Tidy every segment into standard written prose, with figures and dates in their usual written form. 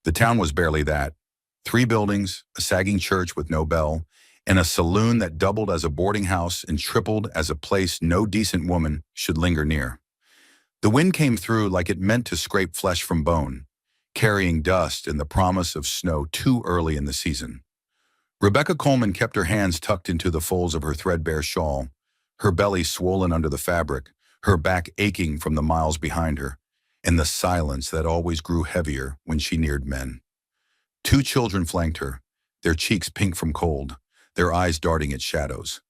The town was barely that. 3 buildings, a sagging church with no bell, and a saloon that doubled as a boarding house and tripled as a place no decent woman should linger near. The wind came through like it meant to scrape flesh from bone, carrying dust and the promise of snow too early in the season. Rebecca Coleman kept her hands tucked into the folds of her threadbare shawl, her belly swollen under the fabric, her back aching from the miles behind her, and the silence that always grew heavier when she neared men. 2 children flanked her, their cheeks pink from cold, their eyes darting at shadows.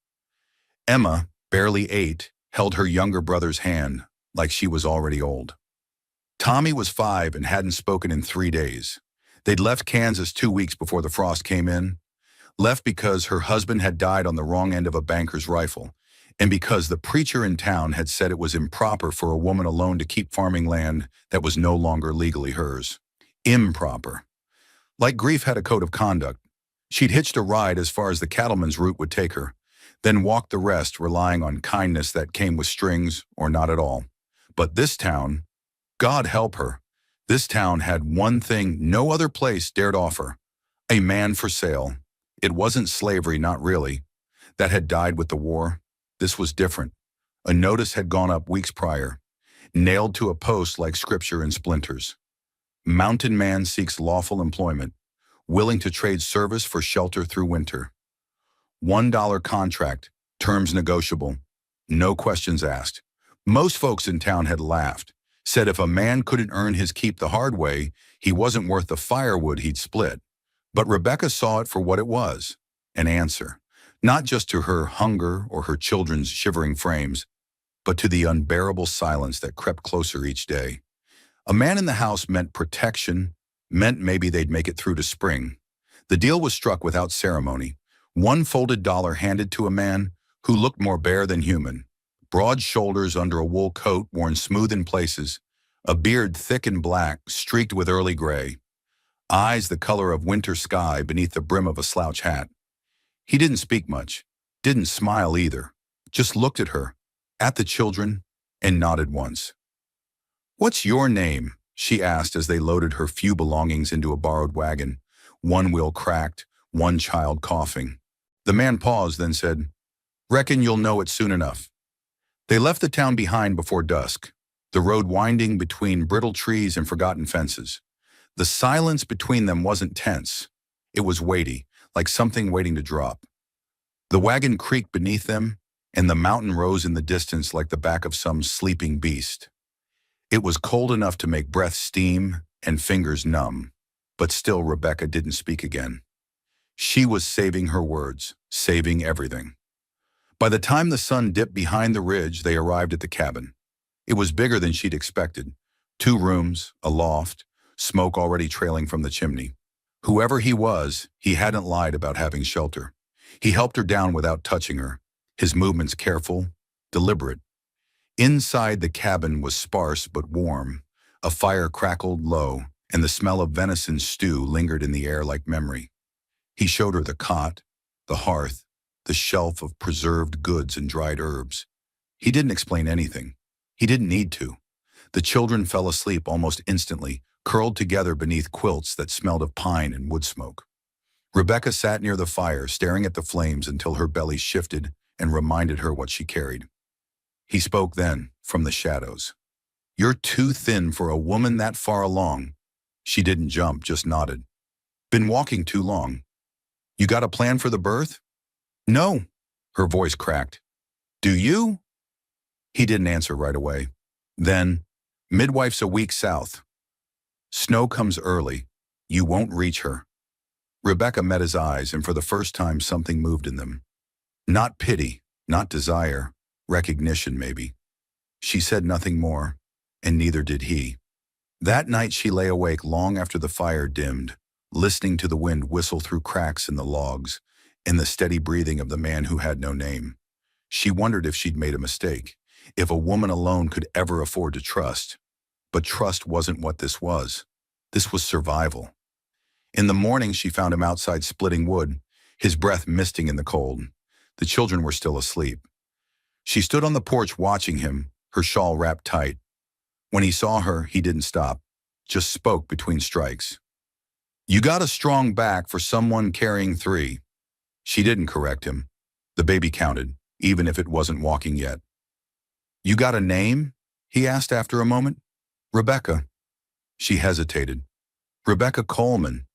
Emma, barely 8, held her younger brother's hand like she was already old. Tommy was 5 and hadn't spoken in 3 days. They'd left Kansas 2 weeks before the frost came in, left because her husband had died on the wrong end of a banker's rifle, and because the preacher in town had said it was improper for a woman alone to keep farming land that was no longer legally hers. Improper. Like grief had a code of conduct, she'd hitched a ride as far as the cattleman's route would take her, then walked the rest relying on kindness that came with strings or not at all. But this town, God help her, this town had one thing no other place dared offer: a man for sale. It wasn't slavery, not really. That had died with the war. This was different. A notice had gone up weeks prior, nailed to a post like scripture in splinters. Mountain man seeks lawful employment, willing to trade service for shelter through winter. $1 contract, terms negotiable, no questions asked. Most folks in town had laughed, said if a man couldn't earn his keep the hard way, he wasn't worth the firewood he'd split. But Rebecca saw it for what it was, an answer, not just to her hunger or her children's shivering frames, but to the unbearable silence that crept closer each day. A man in the house meant protection, meant maybe they'd make it through to spring. The deal was struck without ceremony. One folded dollar handed to a man who looked more bare than human. Broad shoulders under a wool coat worn smooth in places, a beard thick and black, streaked with early gray. Eyes the color of winter sky beneath the brim of a slouch hat. He didn't speak much, didn't smile either, just looked at her, at the children, and nodded once. "What's your name?" she asked as they loaded her few belongings into a borrowed wagon, one wheel cracked, one child coughing. The man paused, then said, "Reckon you'll know it soon enough." They left the town behind before dusk, the road winding between brittle trees and forgotten fences. The silence between them wasn't tense. It was weighty, like something waiting to drop. The wagon creaked beneath them, and the mountain rose in the distance like the back of some sleeping beast. It was cold enough to make breath steam and fingers numb, but still Rebecca didn't speak again. She was saving her words, saving everything. By the time the sun dipped behind the ridge, they arrived at the cabin. It was bigger than she'd expected. 2 rooms, a loft, smoke already trailing from the chimney. Whoever he was, he hadn't lied about having shelter. He helped her down without touching her, his movements careful, deliberate. Inside the cabin was sparse but warm. A fire crackled low, and the smell of venison stew lingered in the air like memory. He showed her the cot, the hearth, the shelf of preserved goods and dried herbs. He didn't explain anything. He didn't need to. The children fell asleep almost instantly, curled together beneath quilts that smelled of pine and wood smoke. Rebecca sat near the fire, staring at the flames until her belly shifted and reminded her what she carried. He spoke then, from the shadows. "You're too thin for a woman that far along." She didn't jump, just nodded. "Been walking too long. You got a plan for the birth?" "No." Her voice cracked. "Do you?" He didn't answer right away. Then, "Midwife's a week south. Snow comes early. You won't reach her." Rebecca met his eyes, and for the first time something moved in them. Not pity, not desire, recognition maybe. She said nothing more, and neither did he. That night she lay awake long after the fire dimmed, listening to the wind whistle through cracks in the logs, and the steady breathing of the man who had no name. She wondered if she'd made a mistake, if a woman alone could ever afford to trust. But trust wasn't what this was. This was survival. In the morning she found him outside splitting wood, his breath misting in the cold. The children were still asleep. She stood on the porch watching him, her shawl wrapped tight. When he saw her, he didn't stop, just spoke between strikes. You got a strong back for someone carrying three. She didn't correct him. The baby counted, even if it wasn't walking yet. You got a name? He asked after a moment. Rebecca. She hesitated. Rebecca Coleman.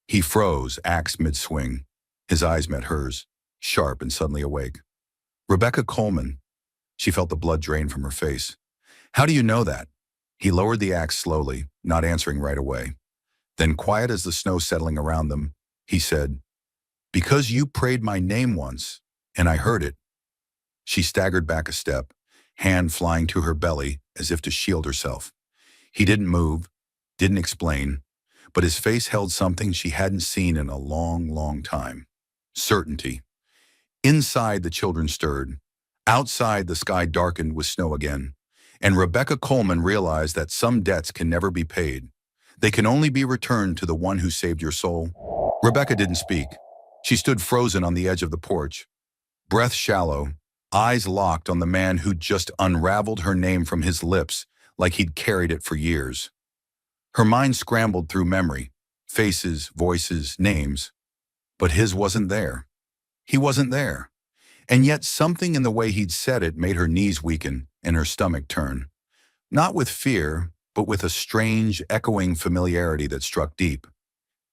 He froze, axe mid-swing. His eyes met hers, sharp and suddenly awake. Rebecca Coleman. She felt the blood drain from her face. How do you know that? He lowered the axe slowly, not answering right away. Then, quiet as the snow settling around them, he said, because you prayed my name once, and I heard it. She staggered back a step, hand flying to her belly as if to shield herself. He didn't move, didn't explain, but his face held something she hadn't seen in a long, long time. Certainty. Inside, the children stirred. Outside, the sky darkened with snow again. And Rebecca Coleman realized that some debts can never be paid. They can only be returned to the one who saved your soul. Rebecca didn't speak. She stood frozen on the edge of the porch, breath shallow, eyes locked on the man who'd just unraveled her name from his lips like he'd carried it for years. Her mind scrambled through memory, faces, voices, names. But his wasn't there. He wasn't there. And yet something in the way he'd said it made her knees weaken and her stomach turn. Not with fear, but with a strange, echoing familiarity that struck deep.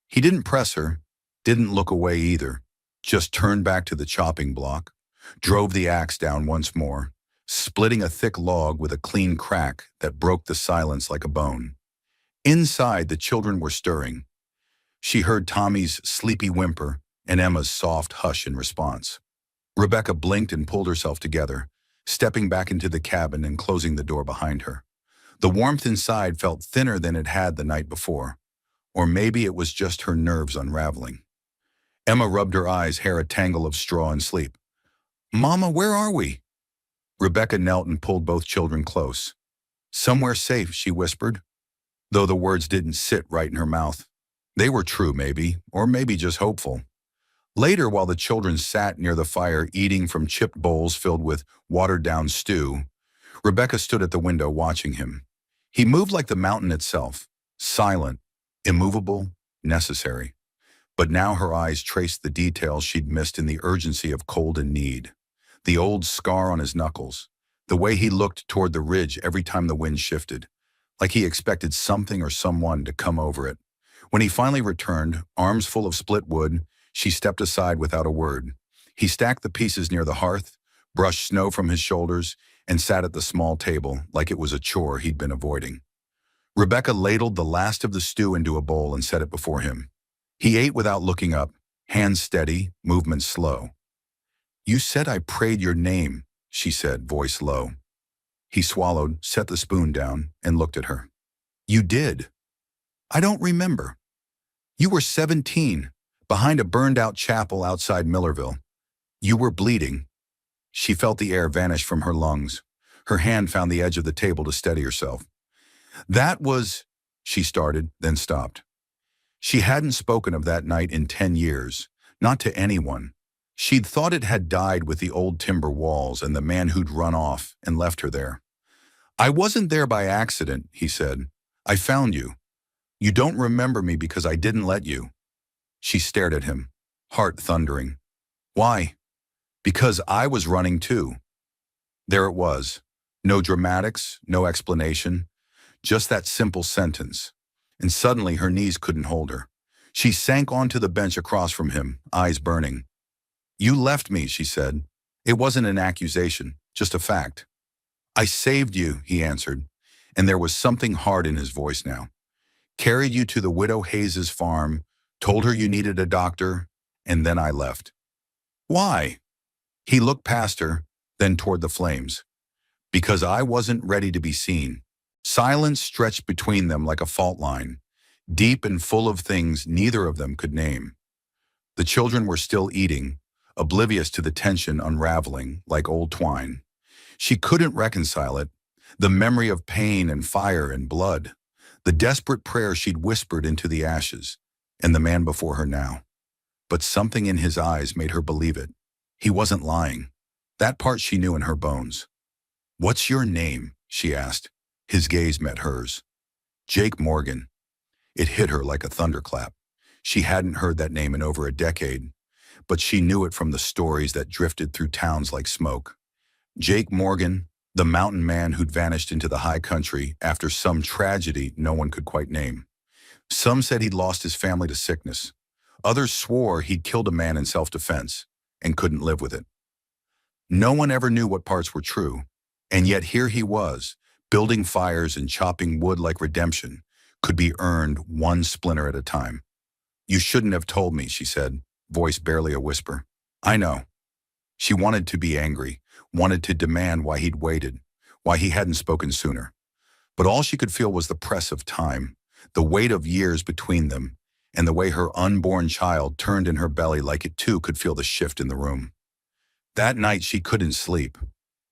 He didn't press her, didn't look away either, just turned back to the chopping block, drove the axe down once more, splitting a thick log with a clean crack that broke the silence like a bone. Inside, the children were stirring. She heard Tommy's sleepy whimper and Emma's soft hush in response. Rebecca blinked and pulled herself together, stepping back into the cabin and closing the door behind her. The warmth inside felt thinner than it had the night before, or maybe it was just her nerves unraveling. Emma rubbed her eyes, hair a tangle of straw and sleep. Mama, where are we? Rebecca knelt and pulled both children close. Somewhere safe, she whispered, though the words didn't sit right in her mouth. They were true, maybe, or maybe just hopeful. Later, while the children sat near the fire eating from chipped bowls filled with watered-down stew, Rebecca stood at the window watching him. He moved like the mountain itself, silent, immovable, necessary. But now her eyes traced the details she'd missed in the urgency of cold and need. The old scar on his knuckles, the way he looked toward the ridge every time the wind shifted, like he expected something or someone to come over it. When he finally returned, arms full of split wood, she stepped aside without a word. He stacked the pieces near the hearth, brushed snow from his shoulders, and sat at the small table like it was a chore he'd been avoiding. Rebecca ladled the last of the stew into a bowl and set it before him. He ate without looking up, hands steady, movements slow. You said I prayed your name, she said, voice low. He swallowed, set the spoon down, and looked at her. You did. I don't remember. You were 17, behind a burned-out chapel outside Millerville. You were bleeding. She felt the air vanish from her lungs. Her hand found the edge of the table to steady herself. That was, she started, then stopped. She hadn't spoken of that night in 10 years, not to anyone. She'd thought it had died with the old timber walls and the man who'd run off and left her there. I wasn't there by accident, he said. I found you. You don't remember me because I didn't let you. She stared at him, heart thundering. Why? Because I was running too. There it was. No dramatics, no explanation, just that simple sentence. And suddenly her knees couldn't hold her. She sank onto the bench across from him, eyes burning. You left me, she said. It wasn't an accusation, just a fact. I saved you, he answered, and there was something hard in his voice now. Carried you to the widow Hayes's farm, told her you needed a doctor, and then I left. Why? He looked past her, then toward the flames. Because I wasn't ready to be seen. Silence stretched between them like a fault line, deep and full of things neither of them could name. The children were still eating, oblivious to the tension unraveling like old twine. She couldn't reconcile it, the memory of pain and fire and blood, the desperate prayer she'd whispered into the ashes, and the man before her now. But something in his eyes made her believe it. He wasn't lying. That part she knew in her bones. What's your name? She asked. His gaze met hers. Jake Morgan. It hit her like a thunderclap. She hadn't heard that name in over a decade, but she knew it from the stories that drifted through towns like smoke. Jake Morgan, the mountain man who'd vanished into the high country after some tragedy no one could quite name. Some said he'd lost his family to sickness. Others swore he'd killed a man in self-defense and couldn't live with it. No one ever knew what parts were true, and yet here he was, building fires and chopping wood like redemption could be earned one splinter at a time. "You shouldn't have told me," she said, voice barely a whisper. "I know." She wanted to be angry, wanted to demand why he'd waited, why he hadn't spoken sooner. But all she could feel was the press of time, the weight of years between them, and the way her unborn child turned in her belly like it too could feel the shift in the room. That night she couldn't sleep.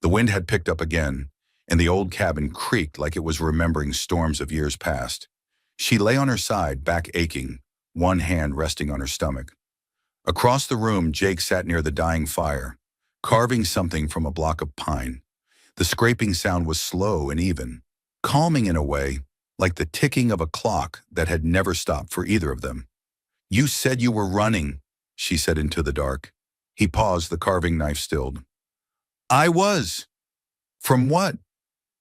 The wind had picked up again, and the old cabin creaked like it was remembering storms of years past. She lay on her side, back aching, one hand resting on her stomach. Across the room, Jake sat near the dying fire, carving something from a block of pine. The scraping sound was slow and even, calming in a way, like the ticking of a clock that had never stopped for either of them. "You said you were running," she said into the dark. He paused, the carving knife stilled. "I was." "From what?"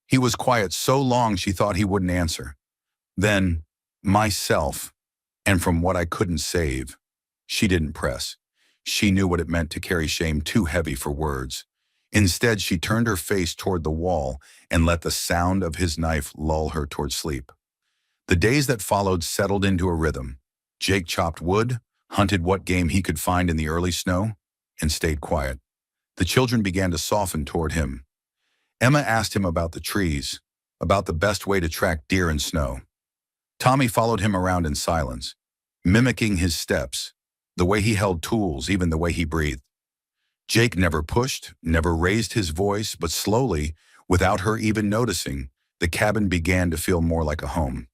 He was quiet so long she thought he wouldn't answer. Then, "Myself, and from what I couldn't save." She didn't press. She knew what it meant to carry shame too heavy for words. Instead, she turned her face toward the wall and let the sound of his knife lull her toward sleep. The days that followed settled into a rhythm. Jake chopped wood, hunted what game he could find in the early snow, and stayed quiet. The children began to soften toward him. Emma asked him about the trees, about the best way to track deer in snow. Tommy followed him around in silence, mimicking his steps, the way he held tools, even the way he breathed. Jake never pushed, never raised his voice, but slowly, without her even noticing, the cabin began to feel more like a home.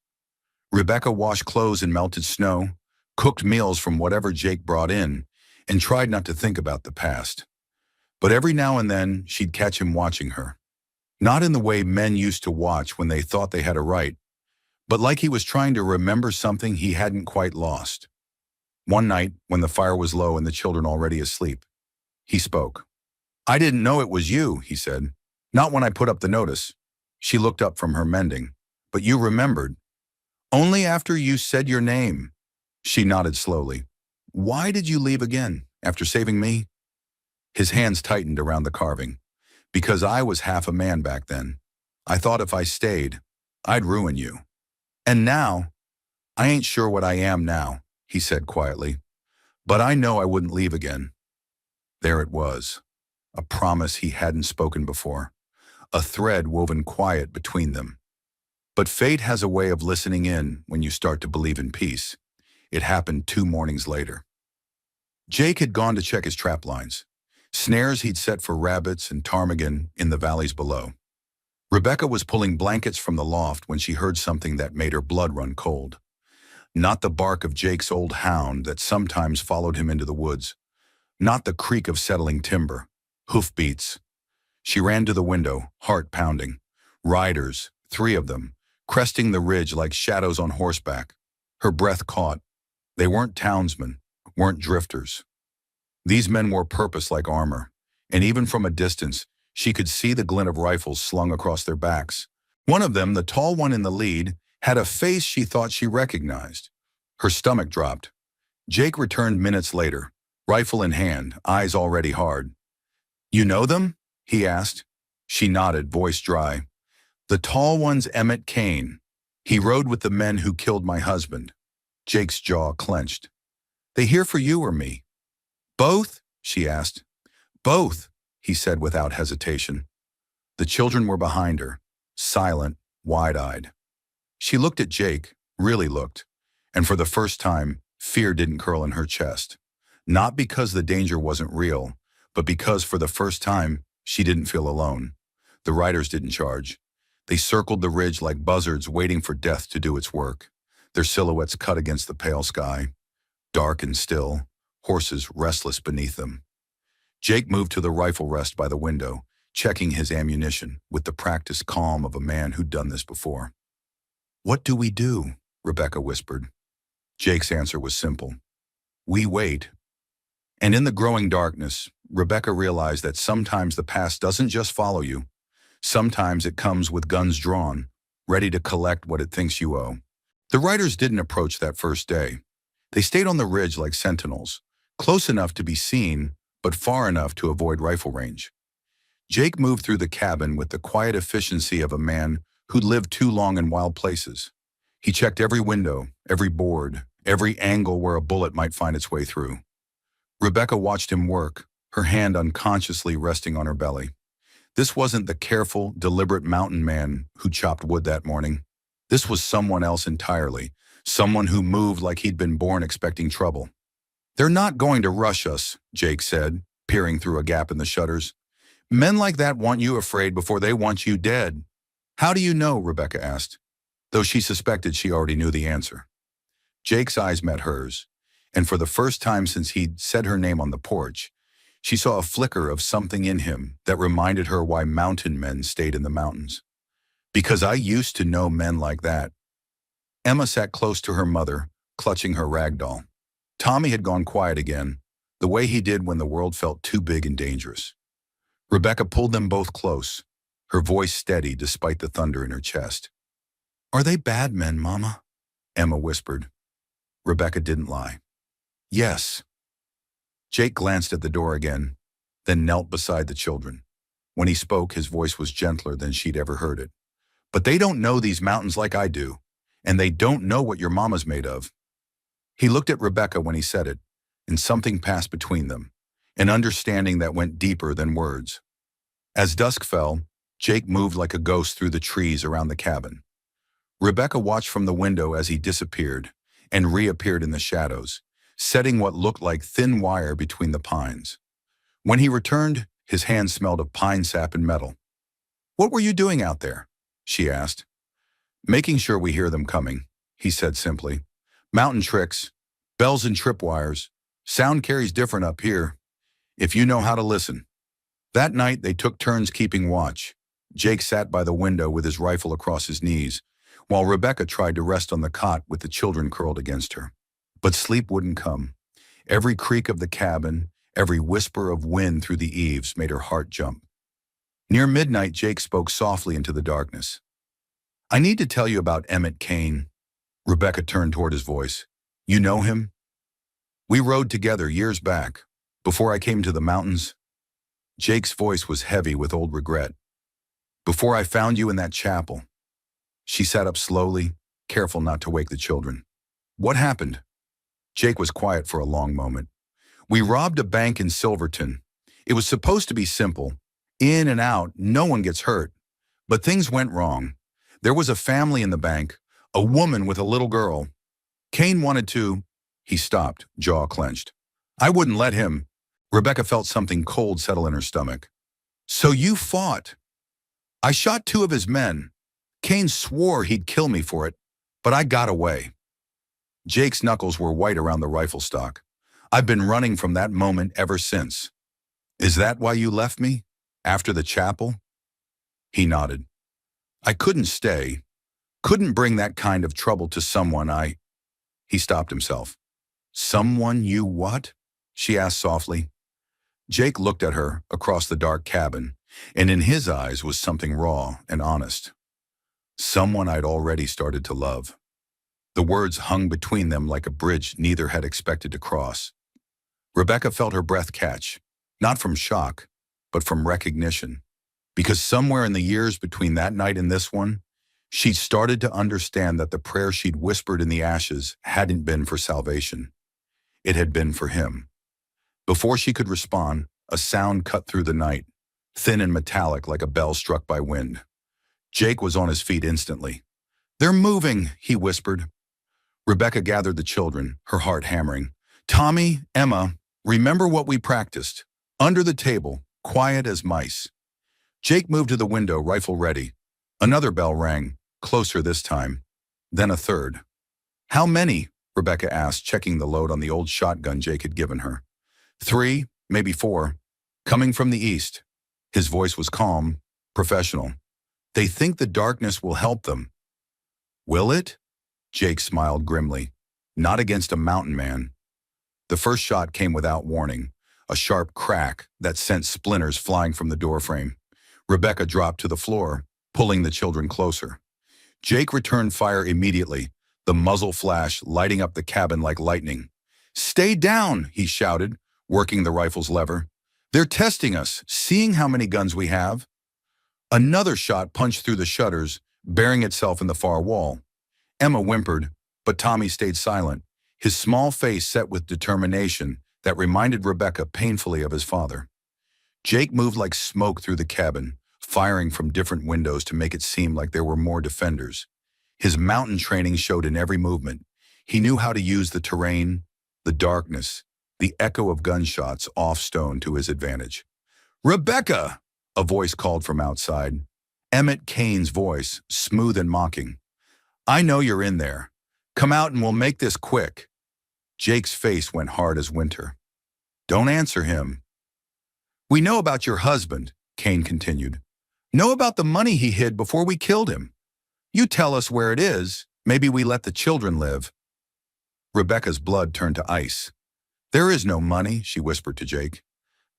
Rebecca washed clothes in melted snow, cooked meals from whatever Jake brought in, and tried not to think about the past. But every now and then, she'd catch him watching her. Not in the way men used to watch when they thought they had a right, but like he was trying to remember something he hadn't quite lost. One night, when the fire was low and the children already asleep, he spoke. "I didn't know it was you," he said. "Not when I put up the notice." She looked up from her mending. "But you remembered." "Only after you said your name." She nodded slowly. "Why did you leave again, after saving me?" His hands tightened around the carving. "Because I was half a man back then. I thought if I stayed, I'd ruin you. And now, I ain't sure what I am now," he said quietly. "But I know I wouldn't leave again." There it was, a promise he hadn't spoken before, a thread woven quiet between them. But fate has a way of listening in when you start to believe in peace. It happened 2 mornings later. Jake had gone to check his trap lines, snares he'd set for rabbits and ptarmigan in the valleys below. Rebecca was pulling blankets from the loft when she heard something that made her blood run cold. Not the bark of Jake's old hound that sometimes followed him into the woods. Not the creak of settling timber. Hoofbeats. She ran to the window, heart pounding. Riders, 3 of them, cresting the ridge like shadows on horseback. Her breath caught. They weren't townsmen, weren't drifters. These men wore purpose like armor, and even from a distance, she could see the glint of rifles slung across their backs. One of them, the tall one in the lead, had a face she thought she recognized. Her stomach dropped. Jake returned minutes later, rifle in hand, eyes already hard. "You know them?" he asked. She nodded, voice dry. "The tall one's Emmett Kane. He rode with the men who killed my husband." Jake's jaw clenched. "They here for you or me?" "Both?" she asked. "Both," he said without hesitation. The children were behind her, silent, wide-eyed. She looked at Jake, really looked, and for the first time, fear didn't curl in her chest. Not because the danger wasn't real, but because for the first time, she didn't feel alone. The riders didn't charge. They circled the ridge like buzzards waiting for death to do its work, their silhouettes cut against the pale sky, dark and still, horses restless beneath them. Jake moved to the rifle rest by the window, checking his ammunition with the practiced calm of a man who'd done this before. "What do we do?" Rebecca whispered. Jake's answer was simple. We wait. And in the growing darkness, Rebecca realized that sometimes the past doesn't just follow you. Sometimes it comes with guns drawn, ready to collect what it thinks you owe. The riders didn't approach that first day. They stayed on the ridge like sentinels, close enough to be seen, but far enough to avoid rifle range. Jake moved through the cabin with the quiet efficiency of a man who'd lived too long in wild places. He checked every window, every board, every angle where a bullet might find its way through. Rebecca watched him work, her hand unconsciously resting on her belly. This wasn't the careful, deliberate mountain man who chopped wood that morning. This was someone else entirely, someone who moved like he'd been born expecting trouble. They're not going to rush us, Jake said, peering through a gap in the shutters. Men like that want you afraid before they want you dead. How do you know? Rebecca asked, though she suspected she already knew the answer. Jake's eyes met hers, and for the first time since he'd said her name on the porch, she saw a flicker of something in him that reminded her why mountain men stayed in the mountains. Because I used to know men like that. Emma sat close to her mother, clutching her rag doll. Tommy had gone quiet again, the way he did when the world felt too big and dangerous. Rebecca pulled them both close, her voice steady despite the thunder in her chest. Are they bad men, Mama? Emma whispered. Rebecca didn't lie. Yes. Jake glanced at the door again, then knelt beside the children. When he spoke, his voice was gentler than she'd ever heard it. But they don't know these mountains like I do, and they don't know what your mama's made of. He looked at Rebecca when he said it, and something passed between them, an understanding that went deeper than words. As dusk fell, Jake moved like a ghost through the trees around the cabin. Rebecca watched from the window as he disappeared and reappeared in the shadows, setting what looked like thin wire between the pines. When he returned, his hand smelled of pine sap and metal. What were you doing out there? She asked. Making sure we hear them coming, he said simply. Mountain tricks, bells and tripwires. Sound carries different up here, if you know how to listen. That night, they took turns keeping watch. Jake sat by the window with his rifle across his knees, while Rebecca tried to rest on the cot with the children curled against her. But sleep wouldn't come. Every creak of the cabin, every whisper of wind through the eaves made her heart jump. Near midnight, Jake spoke softly into the darkness. I need to tell you about Emmett Kane. Rebecca turned toward his voice. You know him? We rode together years back, before I came to the mountains. Jake's voice was heavy with old regret. Before I found you in that chapel. She sat up slowly, careful not to wake the children. What happened? Jake was quiet for a long moment. We robbed a bank in Silverton. It was supposed to be simple. In and out, no one gets hurt. But things went wrong. There was a family in the bank, a woman with a little girl. Kane wanted to. He stopped, jaw clenched. I wouldn't let him. Rebecca felt something cold settle in her stomach. So you fought. I shot 2 of his men. Kane swore he'd kill me for it, but I got away. Jake's knuckles were white around the rifle stock. I've been running from that moment ever since. Is that why you left me? After the chapel? He nodded. I couldn't stay. Couldn't bring that kind of trouble to someone I... He stopped himself. Someone you what? She asked softly. Jake looked at her across the dark cabin, and in his eyes was something raw and honest. Someone I'd already started to love. The words hung between them like a bridge neither had expected to cross. Rebecca felt her breath catch, not from shock, but from recognition. Because somewhere in the years between that night and this one, she'd started to understand that the prayer she'd whispered in the ashes hadn't been for salvation. It had been for him. Before she could respond, a sound cut through the night, thin and metallic like a bell struck by wind. Jake was on his feet instantly. They're moving, he whispered. Rebecca gathered the children, her heart hammering. Tommy, Emma, remember what we practiced. Under the table, quiet as mice. Jake moved to the window, rifle ready. Another bell rang, closer this time. Then a third. How many? Rebecca asked, checking the load on the old shotgun Jake had given her. 3, maybe 4. Coming from the east. His voice was calm, professional. They think the darkness will help them. Will it? Jake smiled grimly. Not against a mountain man. The first shot came without warning, a sharp crack that sent splinters flying from the doorframe. Rebecca dropped to the floor, pulling the children closer. Jake returned fire immediately, the muzzle flash lighting up the cabin like lightning. "Stay down," he shouted, working the rifle's lever. "They're testing us, seeing how many guns we have." Another shot punched through the shutters, burying itself in the far wall. Emma whimpered, but Tommy stayed silent, his small face set with determination that reminded Rebecca painfully of his father. Jake moved like smoke through the cabin, firing from different windows to make it seem like there were more defenders. His mountain training showed in every movement. He knew how to use the terrain, the darkness, the echo of gunshots off stone to his advantage. "Rebecca!" a voice called from outside. Emmett Kane's voice, smooth and mocking. "I know you're in there. Come out and we'll make this quick." Jake's face went hard as winter. "Don't answer him." "We know about your husband," Kane continued. "Know about the money he hid before we killed him. You tell us where it is, maybe we let the children live." Rebecca's blood turned to ice. "There is no money," she whispered to Jake.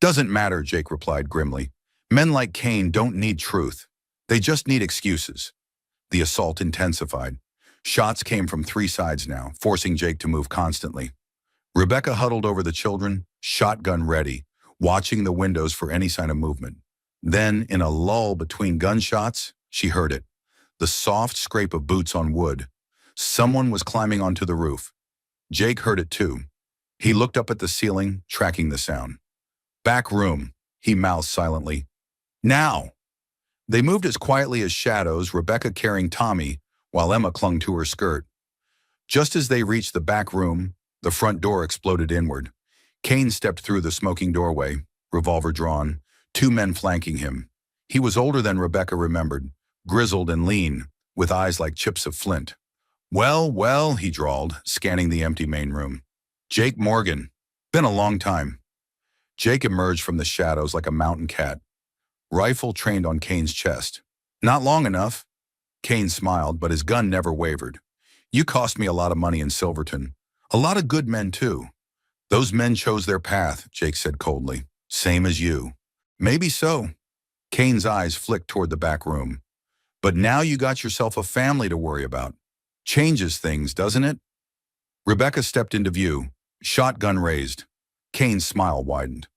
"Doesn't matter," Jake replied grimly. "Men like Kane don't need truth. They just need excuses." The assault intensified. Shots came from three sides now, forcing Jake to move constantly. Rebecca huddled over the children, shotgun ready, watching the windows for any sign of movement. Then, in a lull between gunshots, she heard it. The soft scrape of boots on wood. Someone was climbing onto the roof. Jake heard it too. He looked up at the ceiling, tracking the sound. "Back room," he mouthed silently. "Now!" They moved as quietly as shadows, Rebecca carrying Tommy, while Emma clung to her skirt. Just as they reached the back room, the front door exploded inward. Kane stepped through the smoking doorway, revolver drawn, two men flanking him. He was older than Rebecca remembered, grizzled and lean, with eyes like chips of flint. "Well, well," he drawled, scanning the empty main room. "Jake Morgan. Been a long time." Jake emerged from the shadows like a mountain cat. Rifle trained on Kane's chest. "Not long enough." Kane smiled, but his gun never wavered. "You cost me a lot of money in Silverton. A lot of good men, too." "Those men chose their path," Jake said coldly. "Same as you." "Maybe so." Kane's eyes flicked toward the back room. "But now you got yourself a family to worry about. Changes things, doesn't it?" Rebecca stepped into view, shotgun raised. Kane's smile widened.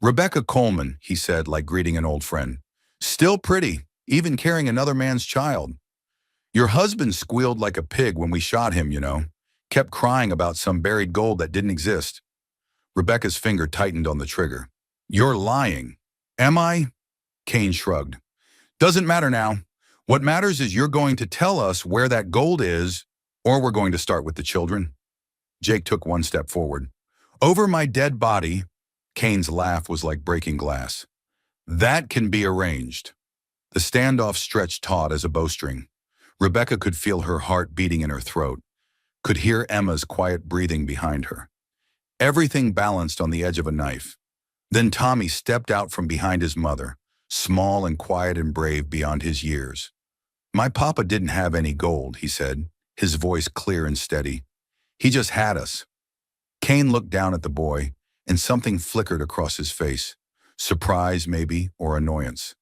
"Rebecca Coleman," he said, like greeting an old friend. "Still pretty, even carrying another man's child. Your husband squealed like a pig when we shot him, you know. Kept crying about some buried gold that didn't exist." Rebecca's finger tightened on the trigger. "You're lying." "Am I?" Kane shrugged. "Doesn't matter now. What matters is you're going to tell us where that gold is, or we're going to start with the children." Jake took one step forward. "Over my dead body." Kane's laugh was like breaking glass. "That can be arranged." The standoff stretched taut as a bowstring. Rebecca could feel her heart beating in her throat, could hear Emma's quiet breathing behind her. Everything balanced on the edge of a knife. Then Tommy stepped out from behind his mother, small and quiet and brave beyond his years. "My papa didn't have any gold," he said, his voice clear and steady. "He just had us." Kane looked down at the boy, and something flickered across his face. Surprise, maybe, or annoyance.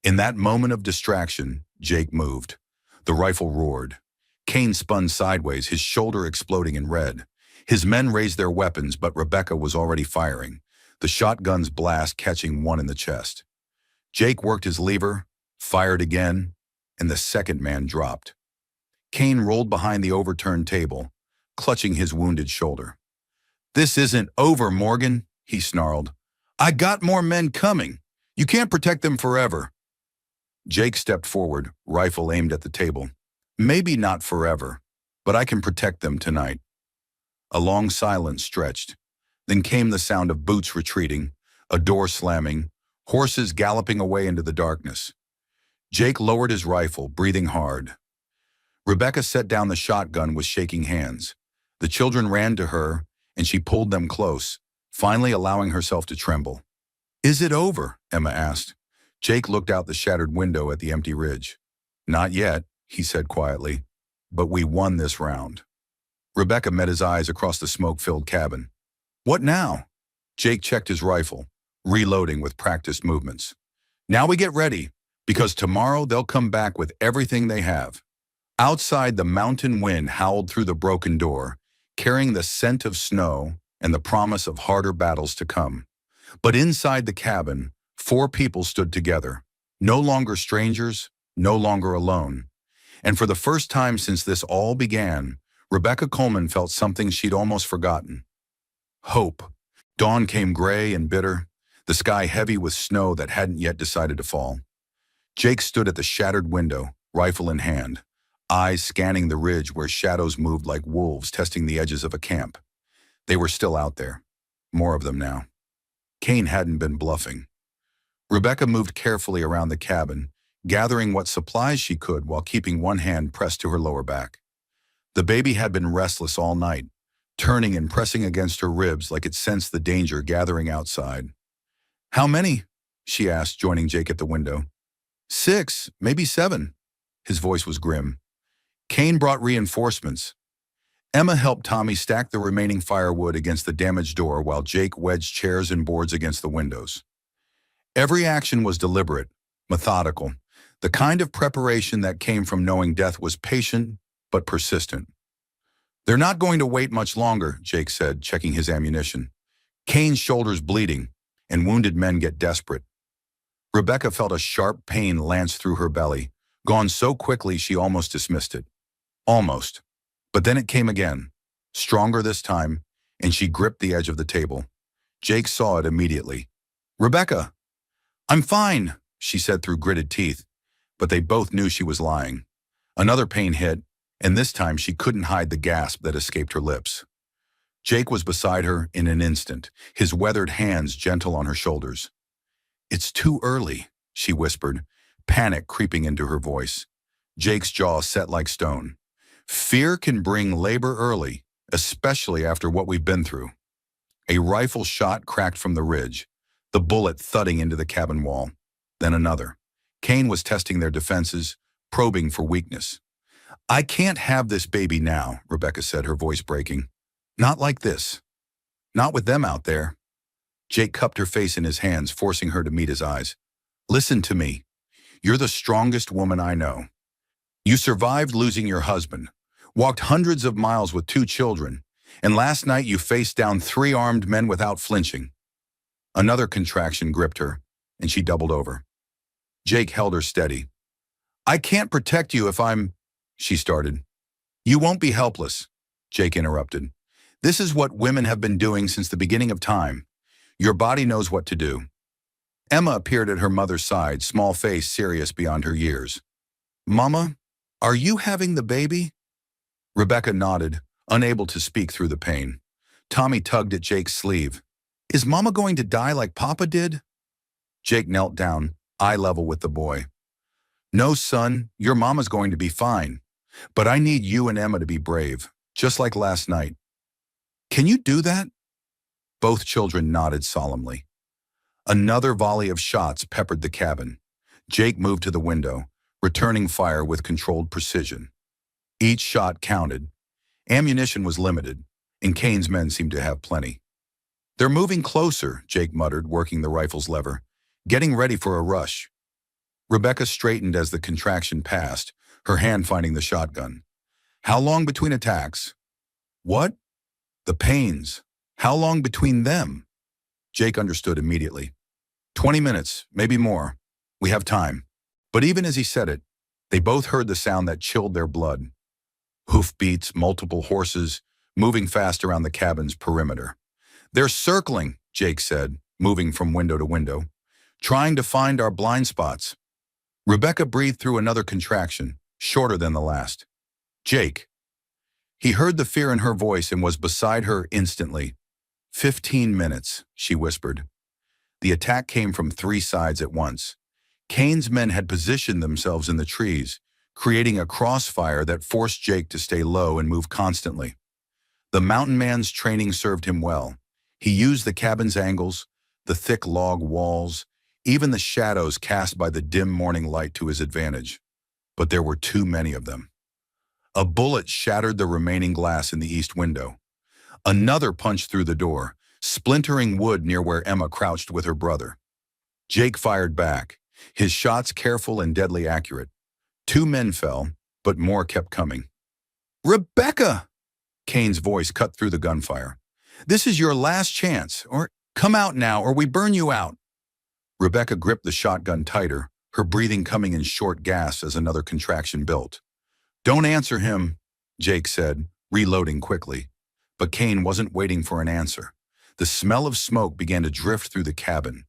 In that moment of distraction, Jake moved. The rifle roared. Kane spun sideways, his shoulder exploding in red. His men raised their weapons, but Rebecca was already firing, the shotgun's blast catching one in the chest. Jake worked his lever, fired again, and the second man dropped. Kane rolled behind the overturned table, clutching his wounded shoulder. "This isn't over, Morgan," he snarled. "I got more men coming. You can't protect them forever." Jake stepped forward, rifle aimed at the table. "Maybe not forever, but I can protect them tonight." A long silence stretched. Then came the sound of boots retreating, a door slamming, horses galloping away into the darkness. Jake lowered his rifle, breathing hard. Rebecca set down the shotgun with shaking hands. The children ran to her, and she pulled them close, finally allowing herself to tremble. "Is it over?" Emma asked. Jake looked out the shattered window at the empty ridge. "Not yet," he said quietly. but we won this round. Rebecca met his eyes across the smoke-filled cabin. What now? Jake checked his rifle, reloading with practiced movements. Now we get ready, because tomorrow they'll come back with everything they have. Outside, the mountain wind howled through the broken door, carrying the scent of snow and the promise of harder battles to come. But inside the cabin, 4 people stood together, no longer strangers, no longer alone. And for the first time since this all began, Rebecca Coleman felt something she'd almost forgotten. Hope. Dawn came gray and bitter, the sky heavy with snow that hadn't yet decided to fall. Jake stood at the shattered window, rifle in hand, eyes scanning the ridge where shadows moved like wolves testing the edges of a camp. They were still out there. More of them now. Kane hadn't been bluffing. Rebecca moved carefully around the cabin, gathering what supplies she could while keeping one hand pressed to her lower back. The baby had been restless all night, turning and pressing against her ribs like it sensed the danger gathering outside. "How many?" she asked, joining Jake at the window. 6, maybe 7. His voice was grim. Kane brought reinforcements. Emma helped Tommy stack the remaining firewood against the damaged door while Jake wedged chairs and boards against the windows. Every action was deliberate, methodical, the kind of preparation that came from knowing death was patient but persistent. "They're not going to wait much longer," Jake said, checking his ammunition. "Kane's shoulders bleeding, and wounded men get desperate." Rebecca felt a sharp pain lance through her belly, gone so quickly she almost dismissed it. Almost. But then it came again, stronger this time, and she gripped the edge of the table. Jake saw it immediately. "Rebecca!" "I'm fine," she said through gritted teeth, but they both knew she was lying. Another pain hit, and this time she couldn't hide the gasp that escaped her lips. Jake was beside her in an instant, his weathered hands gentle on her shoulders. "It's too early," she whispered, panic creeping into her voice. Jake's jaw set like stone. "Fear can bring labor early, especially after what we've been through." A rifle shot cracked from the ridge, the bullet thudding into the cabin wall. Then another. Kane was testing their defenses, probing for weakness. "I can't have this baby now," Rebecca said, her voice breaking. "Not like this. Not with them out there." Jake cupped her face in his hands, forcing her to meet his eyes. "Listen to me. You're the strongest woman I know. You survived losing your husband, walked hundreds of miles with 2 children, and last night you faced down 3 armed men without flinching." Another contraction gripped her, and she doubled over. Jake held her steady. "I can't protect you if I'm—" she started. "You won't be helpless," Jake interrupted. "This is what women have been doing since the beginning of time. Your body knows what to do." Emma appeared at her mother's side, small face serious beyond her years. "Mama, are you having the baby?" Rebecca nodded, unable to speak through the pain. Tommy tugged at Jake's sleeve. "Is Mama going to die like Papa did?" Jake knelt down, eye level with the boy. "No, son, your Mama's going to be fine. But I need you and Emma to be brave, just like last night." "Can you do that?" Both children nodded solemnly. Another volley of shots peppered the cabin. Jake moved to the window, returning fire with controlled precision. Each shot counted. Ammunition was limited, and Kane's men seemed to have plenty. "They're moving closer," Jake muttered, working the rifle's lever, "getting ready for a rush." Rebecca straightened as the contraction passed, her hand finding the shotgun. "How long between attacks?" "What?" "The pains. How long between them?" Jake understood immediately. 20 minutes, maybe more. We have time." But even as he said it, they both heard the sound that chilled their blood. Hoofbeats, multiple horses, moving fast around the cabin's perimeter. "They're circling," Jake said, moving from window to window, "trying to find our blind spots." Rebecca breathed through another contraction, shorter than the last. "Jake." He heard the fear in her voice and was beside her instantly. 15 minutes, she whispered. The attack came from 3 sides at once. Kane's men had positioned themselves in the trees, creating a crossfire that forced Jake to stay low and move constantly. The mountain man's training served him well. He used the cabin's angles, the thick log walls, even the shadows cast by the dim morning light to his advantage. But there were too many of them. A bullet shattered the remaining glass in the east window. Another punched through the door, splintering wood near where Emma crouched with her brother. Jake fired back, his shots careful and deadly accurate. 2 men fell, but more kept coming. "Rebecca!" Kane's voice cut through the gunfire. "This is your last chance, or come out now, or we burn you out." Rebecca gripped the shotgun tighter, her breathing coming in short gasps as another contraction built. "Don't answer him," Jake said, reloading quickly. But Kane wasn't waiting for an answer. The smell of smoke began to drift through the cabin.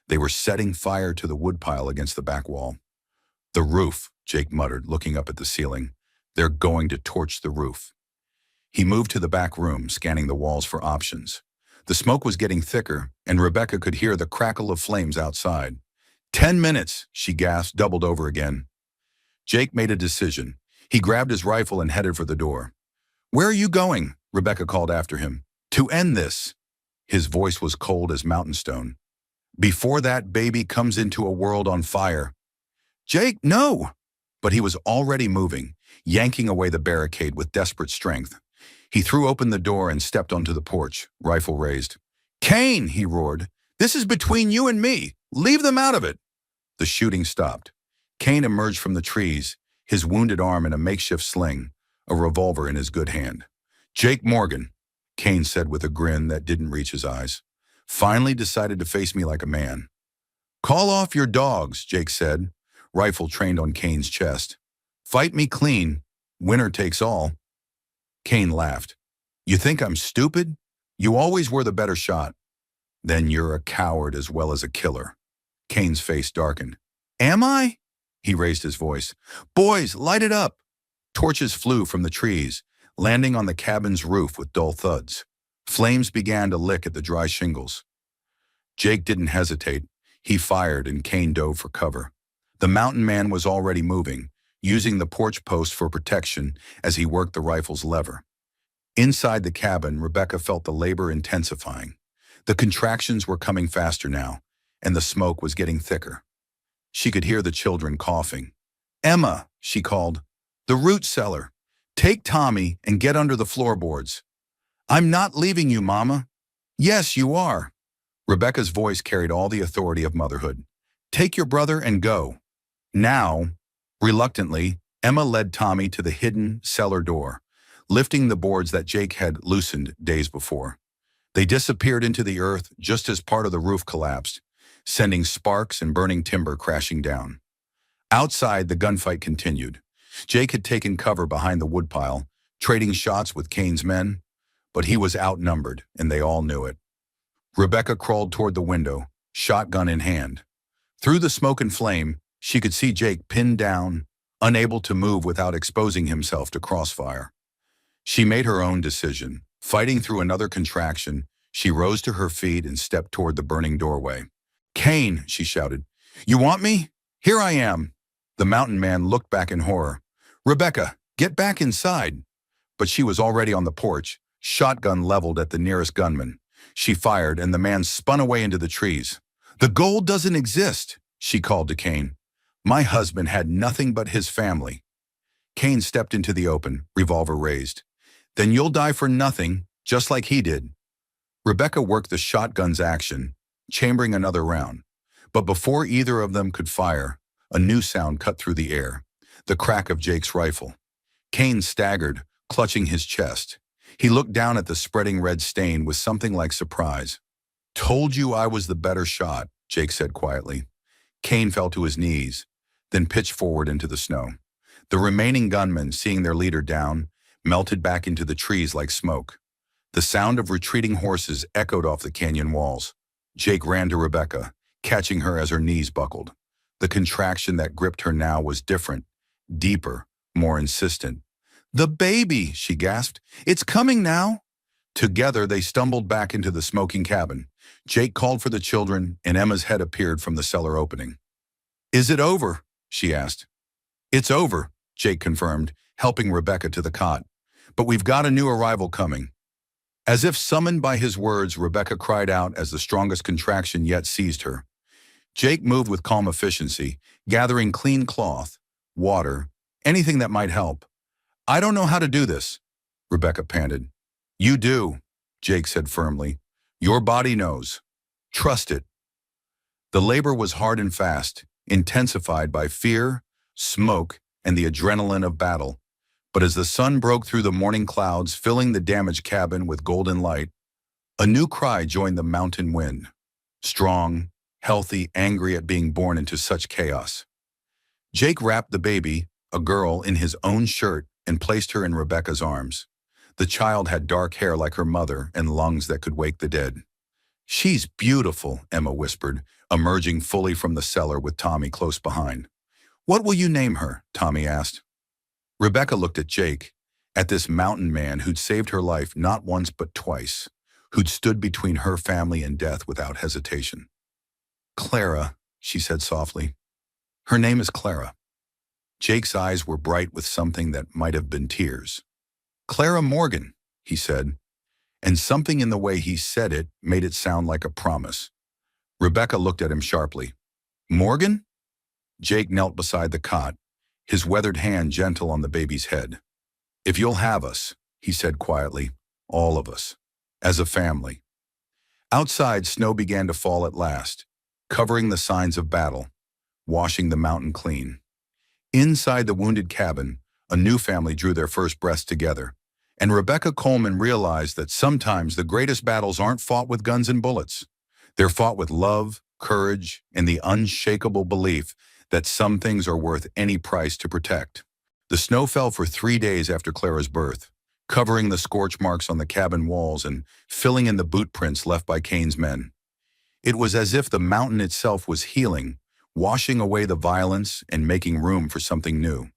They were setting fire to the woodpile against the back wall. "The roof," Jake muttered, looking up at the ceiling. "They're going to torch the roof." He moved to the back room, scanning the walls for options. The smoke was getting thicker, and Rebecca could hear the crackle of flames outside. 10 minutes, she gasped, doubled over again. Jake made a decision. He grabbed his rifle and headed for the door. "Where are you going?" Rebecca called after him. "To end this." His voice was cold as mountain stone. "Before that baby comes into a world on fire." "Jake, no!" But he was already moving, yanking away the barricade with desperate strength. He threw open the door and stepped onto the porch, rifle raised. "Kane!" he roared. "This is between you and me. Leave them out of it." The shooting stopped. Kane emerged from the trees, his wounded arm in a makeshift sling, a revolver in his good hand. "Jake Morgan," Kane said with a grin that didn't reach his eyes, "finally decided to face me like a man." "Call off your dogs," Jake said, rifle trained on Kane's chest. "Fight me clean. Winner takes all." Kane laughed. "You think I'm stupid? You always were the better shot." "Then you're a coward as well as a killer." Kane's face darkened. "Am I?" He raised his voice. "Boys, light it up." Torches flew from the trees, landing on the cabin's roof with dull thuds. Flames began to lick at the dry shingles. Jake didn't hesitate. He fired and Kane dove for cover. The mountain man was already moving, using the porch post for protection as he worked the rifle's lever. Inside the cabin, Rebecca felt the labor intensifying. The contractions were coming faster now, and the smoke was getting thicker. She could hear the children coughing. "Emma," she called, "the root cellar. Take Tommy and get under the floorboards." "I'm not leaving you, Mama." "Yes, you are." Rebecca's voice carried all the authority of motherhood. "Take your brother and go." Now, reluctantly, Emma led Tommy to the hidden cellar door, lifting the boards that Jake had loosened days before. They disappeared into the earth just as part of the roof collapsed, sending sparks and burning timber crashing down. Outside, the gunfight continued. Jake had taken cover behind the woodpile, trading shots with Kane's men, but he was outnumbered, and they all knew it. Rebecca crawled toward the window, shotgun in hand. Through the smoke and flame, she could see Jake pinned down, unable to move without exposing himself to crossfire. She made her own decision. Fighting through another contraction, she rose to her feet and stepped toward the burning doorway. "Kane," she shouted, "you want me? Here I am." The mountain man looked back in horror. "Rebecca, get back inside." But she was already on the porch, shotgun leveled at the nearest gunman. She fired, and the man spun away into the trees. "The gold doesn't exist," she called to Kane. "My husband had nothing but his family." Kane stepped into the open, revolver raised. "Then you'll die for nothing, just like he did." Rebecca worked the shotgun's action, chambering another round. But before either of them could fire, a new sound cut through the air, the crack of Jake's rifle. Kane staggered, clutching his chest. He looked down at the spreading red stain with something like surprise. "Told you I was the better shot," Jake said quietly. Kane fell to his knees, then pitched forward into the snow. The remaining gunmen, seeing their leader down, melted back into the trees like smoke. The sound of retreating horses echoed off the canyon walls. Jake ran to Rebecca, catching her as her knees buckled. The contraction that gripped her now was different, deeper, more insistent. "The baby," she gasped. "It's coming now." Together, they stumbled back into the smoking cabin. Jake called for the children, and Emma's head appeared from the cellar opening. "Is it over?" she asked. "It's over," Jake confirmed, helping Rebecca to the cot. "But we've got a new arrival coming." As if summoned by his words, Rebecca cried out as the strongest contraction yet seized her. Jake moved with calm efficiency, gathering clean cloth, water, anything that might help. I don't know how to do this, Rebecca panted. You do, Jake said firmly. Your body knows. Trust it. The labor was hard and fast, intensified by fear, smoke, and the adrenaline of battle. But as the sun broke through the morning clouds, filling the damaged cabin with golden light, a new cry joined the mountain wind. Strong, healthy, angry at being born into such chaos. Jake wrapped the baby, a girl, in his own shirt and placed her in Rebecca's arms. The child had dark hair like her mother and lungs that could wake the dead. She's beautiful, Emma whispered, emerging fully from the cellar with Tommy close behind. What will you name her? Tommy asked. Rebecca looked at Jake, at this mountain man who'd saved her life not once but twice, who'd stood between her family and death without hesitation. Clara, she said softly. Her name is Clara. Jake's eyes were bright with something that might have been tears. Clara Morgan, he said, and something in the way he said it made it sound like a promise. Rebecca looked at him sharply. Morgan? Jake knelt beside the cot, his weathered hand gentle on the baby's head. If you'll have us, he said quietly, all of us, as a family. Outside, snow began to fall at last, covering the signs of battle, washing the mountain clean. Inside the wounded cabin, a new family drew their first breaths together, and Rebecca Coleman realized that sometimes the greatest battles aren't fought with guns and bullets. They're fought with love, courage, and the unshakable belief that some things are worth any price to protect. The snow fell for 3 days after Clara's birth, covering the scorch marks on the cabin walls and filling in the boot prints left by Kane's men. It was as if the mountain itself was healing, washing away the violence and making room for something new.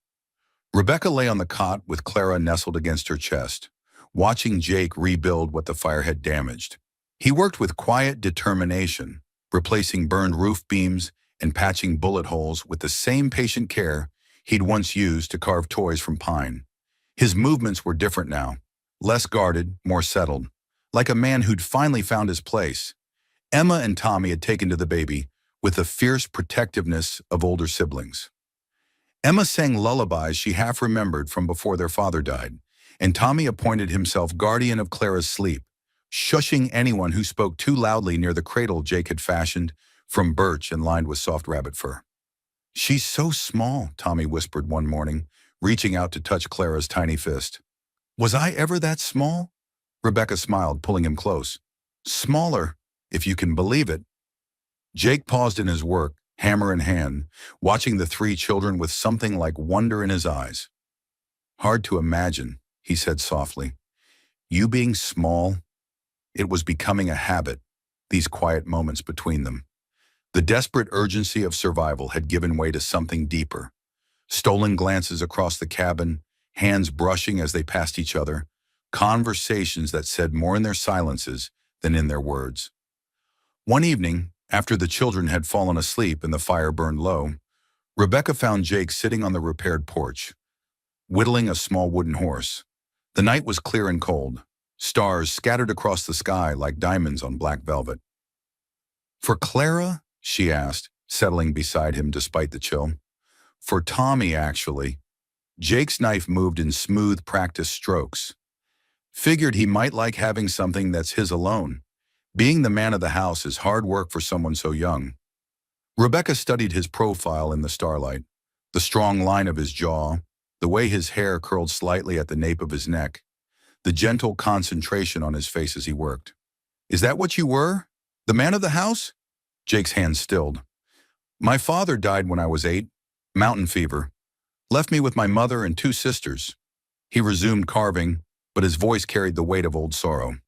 Rebecca lay on the cot with Clara nestled against her chest, watching Jake rebuild what the fire had damaged. He worked with quiet determination, replacing burned roof beams and patching bullet holes with the same patient care he'd once used to carve toys from pine. His movements were different now, less guarded, more settled, like a man who'd finally found his place. Emma and Tommy had taken to the baby with the fierce protectiveness of older siblings. Emma sang lullabies she half remembered from before their father died, and Tommy appointed himself guardian of Clara's sleep, shushing anyone who spoke too loudly near the cradle Jake had fashioned from birch and lined with soft rabbit fur. She's so small, Tommy whispered one morning, reaching out to touch Clara's tiny fist. Was I ever that small? Rebecca smiled, pulling him close. Smaller, if you can believe it. Jake paused in his work, hammer in hand, watching the 3 children with something like wonder in his eyes. Hard to imagine, he said softly. You being small. It was becoming a habit, these quiet moments between them. The desperate urgency of survival had given way to something deeper. Stolen glances across the cabin, hands brushing as they passed each other, conversations that said more in their silences than in their words. One evening, after the children had fallen asleep and the fire burned low, Rebecca found Jake sitting on the repaired porch, whittling a small wooden horse. The night was clear and cold, stars scattered across the sky like diamonds on black velvet. For Clara? She asked, settling beside him despite the chill. For Tommy, actually. Jake's knife moved in smooth, practiced strokes. Figured he might like having something that's his alone. Being the man of the house is hard work for someone so young. Rebecca studied his profile in the starlight, the strong line of his jaw, the way his hair curled slightly at the nape of his neck, the gentle concentration on his face as he worked. Is that what you were? The man of the house? Jake's hand stilled. My father died when I was 8, mountain fever. Left me with my mother and 2 sisters. He resumed carving, but his voice carried the weight of old sorrow.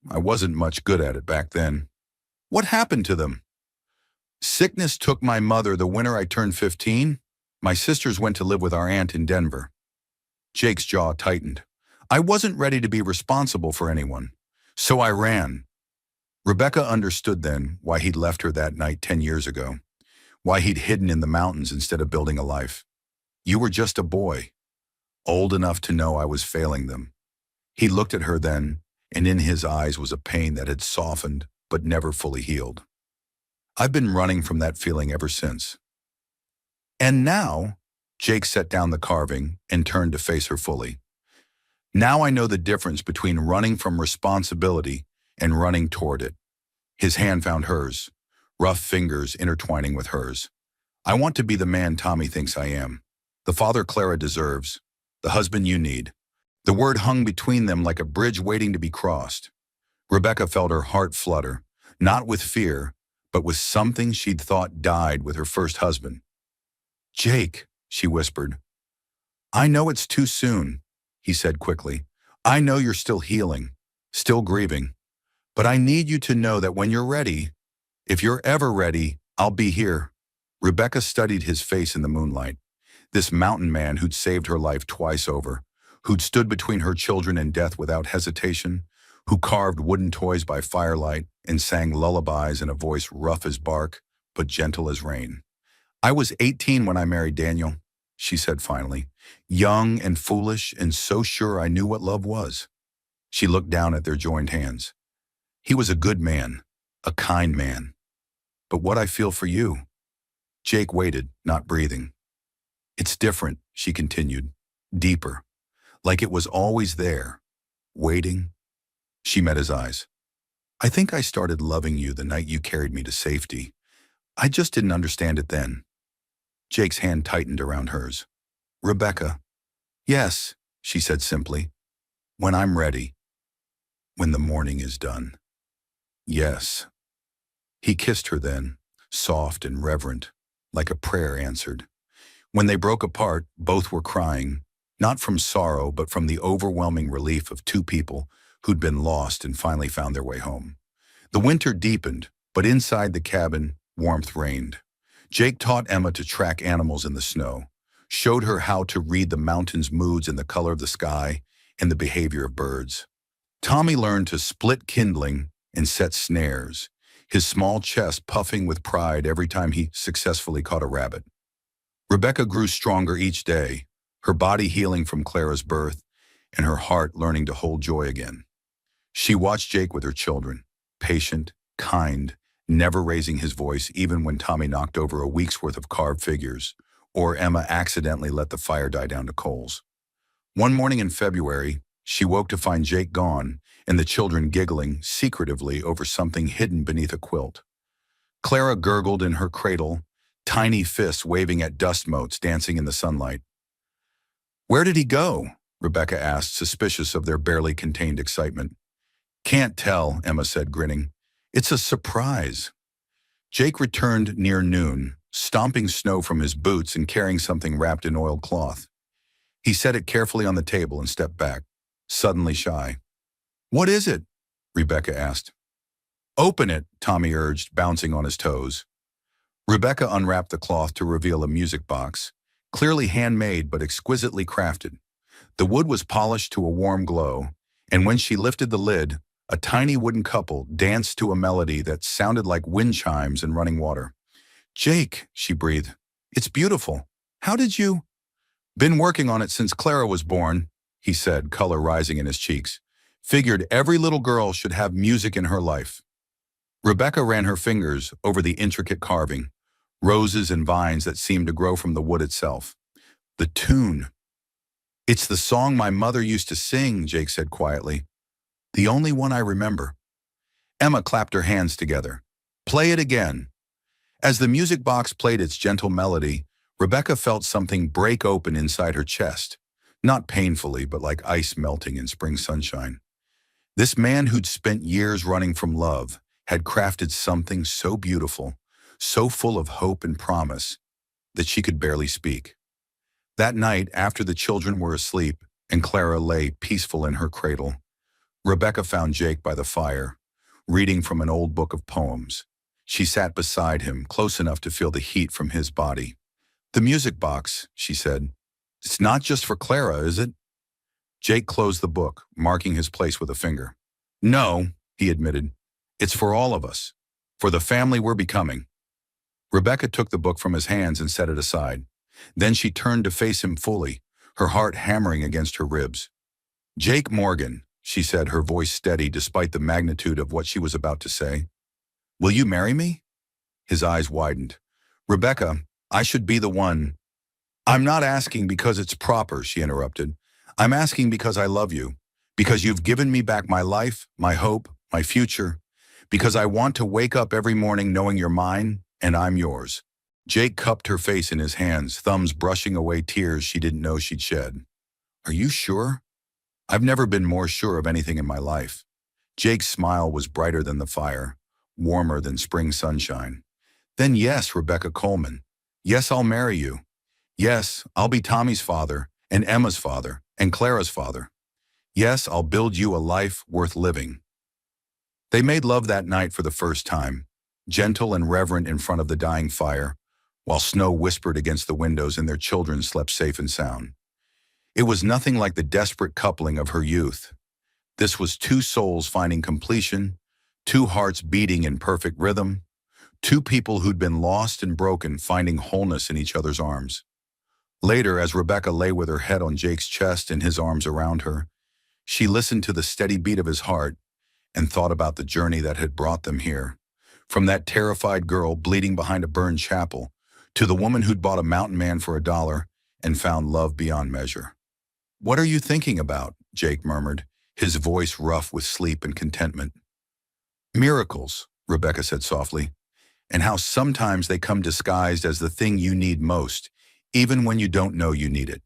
I wasn't much good at it back then. What happened to them? Sickness took my mother the winter I turned 15. My sisters went to live with our aunt in Denver. Jake's jaw tightened. I wasn't ready to be responsible for anyone, so I ran. Rebecca understood then why he'd left her that night 10 years ago, why he'd hidden in the mountains instead of building a life. You were just a boy, old enough to know I was failing them. He looked at her then, and in his eyes was a pain that had softened but never fully healed. I've been running from that feeling ever since. And now, Jake set down the carving and turned to face her fully. Now I know the difference between running from responsibility and running toward it. His hand found hers, rough fingers intertwining with hers. I want to be the man Tommy thinks I am, the father Clara deserves, the husband you need. The word hung between them like a bridge waiting to be crossed. Rebecca felt her heart flutter, not with fear, but with something she'd thought died with her first husband. Jake, she whispered. I know it's too soon, he said quickly. I know you're still healing, still grieving. But I need you to know that when you're ready, if you're ever ready, I'll be here. Rebecca studied his face in the moonlight. This mountain man who'd saved her life twice over, who'd stood between her children and death without hesitation, who carved wooden toys by firelight and sang lullabies in a voice rough as bark, but gentle as rain. I was 18 when I married Daniel, she said finally, young and foolish and so sure I knew what love was. She looked down at their joined hands. He was a good man, a kind man. But what I feel for you? Jake waited, not breathing. It's different, she continued, deeper, like it was always there, waiting. She met his eyes. I think I started loving you the night you carried me to safety. I just didn't understand it then. Jake's hand tightened around hers. Rebecca. Yes, she said simply. When I'm ready. When the morning is done. Yes. He kissed her then, soft and reverent, like a prayer answered. When they broke apart, both were crying, not from sorrow, but from the overwhelming relief of two people who'd been lost and finally found their way home. The winter deepened, but inside the cabin, warmth reigned. Jake taught Emma to track animals in the snow, showed her how to read the mountain's moods and the color of the sky and the behavior of birds. Tommy learned to split kindling and set snares, his small chest puffing with pride every time he successfully caught a rabbit. Rebecca grew stronger each day, her body healing from Clara's birth and her heart learning to hold joy again. She watched Jake with her children, patient, kind, never raising his voice even when Tommy knocked over a week's worth of carved figures, or Emma accidentally let the fire die down to coals. One morning in February, she woke to find Jake gone and the children giggling secretively over something hidden beneath a quilt. Clara gurgled in her cradle, tiny fists waving at dust motes dancing in the sunlight. Where did he go? Rebecca asked, suspicious of their barely contained excitement. Can't tell, Emma said, grinning. It's a surprise. Jake returned near noon, stomping snow from his boots and carrying something wrapped in oiled cloth. He set it carefully on the table and stepped back, suddenly shy. What is it? Rebecca asked. Open it, Tommy urged, bouncing on his toes. Rebecca unwrapped the cloth to reveal a music box, clearly handmade but exquisitely crafted. The wood was polished to a warm glow, and when she lifted the lid, a tiny wooden couple danced to a melody that sounded like wind chimes and running water. Jake, she breathed, it's beautiful. How did you? Been working on it since Clara was born, he said, color rising in his cheeks. Figured every little girl should have music in her life. Rebecca ran her fingers over the intricate carving, roses and vines that seemed to grow from the wood itself. The tune. It's the song my mother used to sing, Jake said quietly. The only one I remember. Emma clapped her hands together. Play it again. As the music box played its gentle melody, Rebecca felt something break open inside her chest, not painfully, but like ice melting in spring sunshine. This man who'd spent years running from love had crafted something so beautiful, so full of hope and promise, that she could barely speak. That night, after the children were asleep and Clara lay peaceful in her cradle, Rebecca found Jake by the fire, reading from an old book of poems. She sat beside him, close enough to feel the heat from his body. The music box, she said. It's not just for Clara, is it? Jake closed the book, marking his place with a finger. No, he admitted. It's for all of us. For the family we're becoming. Rebecca took the book from his hands and set it aside. Then she turned to face him fully, her heart hammering against her ribs. Jake Morgan, she said, her voice steady despite the magnitude of what she was about to say. Will you marry me? His eyes widened. Rebecca, I should be the one. I'm not asking because it's proper, she interrupted. I'm asking because I love you, because you've given me back my life, my hope, my future, because I want to wake up every morning knowing you're mine and I'm yours." Jake cupped her face in his hands, thumbs brushing away tears she didn't know she'd shed. "Are you sure?" "I've never been more sure of anything in my life." Jake's smile was brighter than the fire, warmer than spring sunshine. "Then yes, Rebecca Coleman. Yes, I'll marry you. Yes, I'll be Tommy's father, and Emma's father, and Clara's father. Yes, I'll build you a life worth living." They made love that night for the first time, gentle and reverent in front of the dying fire, while snow whispered against the windows and their children slept safe and sound. It was nothing like the desperate coupling of her youth. This was two souls finding completion, two hearts beating in perfect rhythm, two people who'd been lost and broken finding wholeness in each other's arms. Later, as Rebecca lay with her head on Jake's chest and his arms around her, she listened to the steady beat of his heart and thought about the journey that had brought them here. From that terrified girl bleeding behind a burned chapel to the woman who'd bought a mountain man for $1 and found love beyond measure. "What are you thinking about?" Jake murmured, his voice rough with sleep and contentment. "Miracles," Rebecca said softly, "and how sometimes they come disguised as the thing you need most, even when you don't know you need it."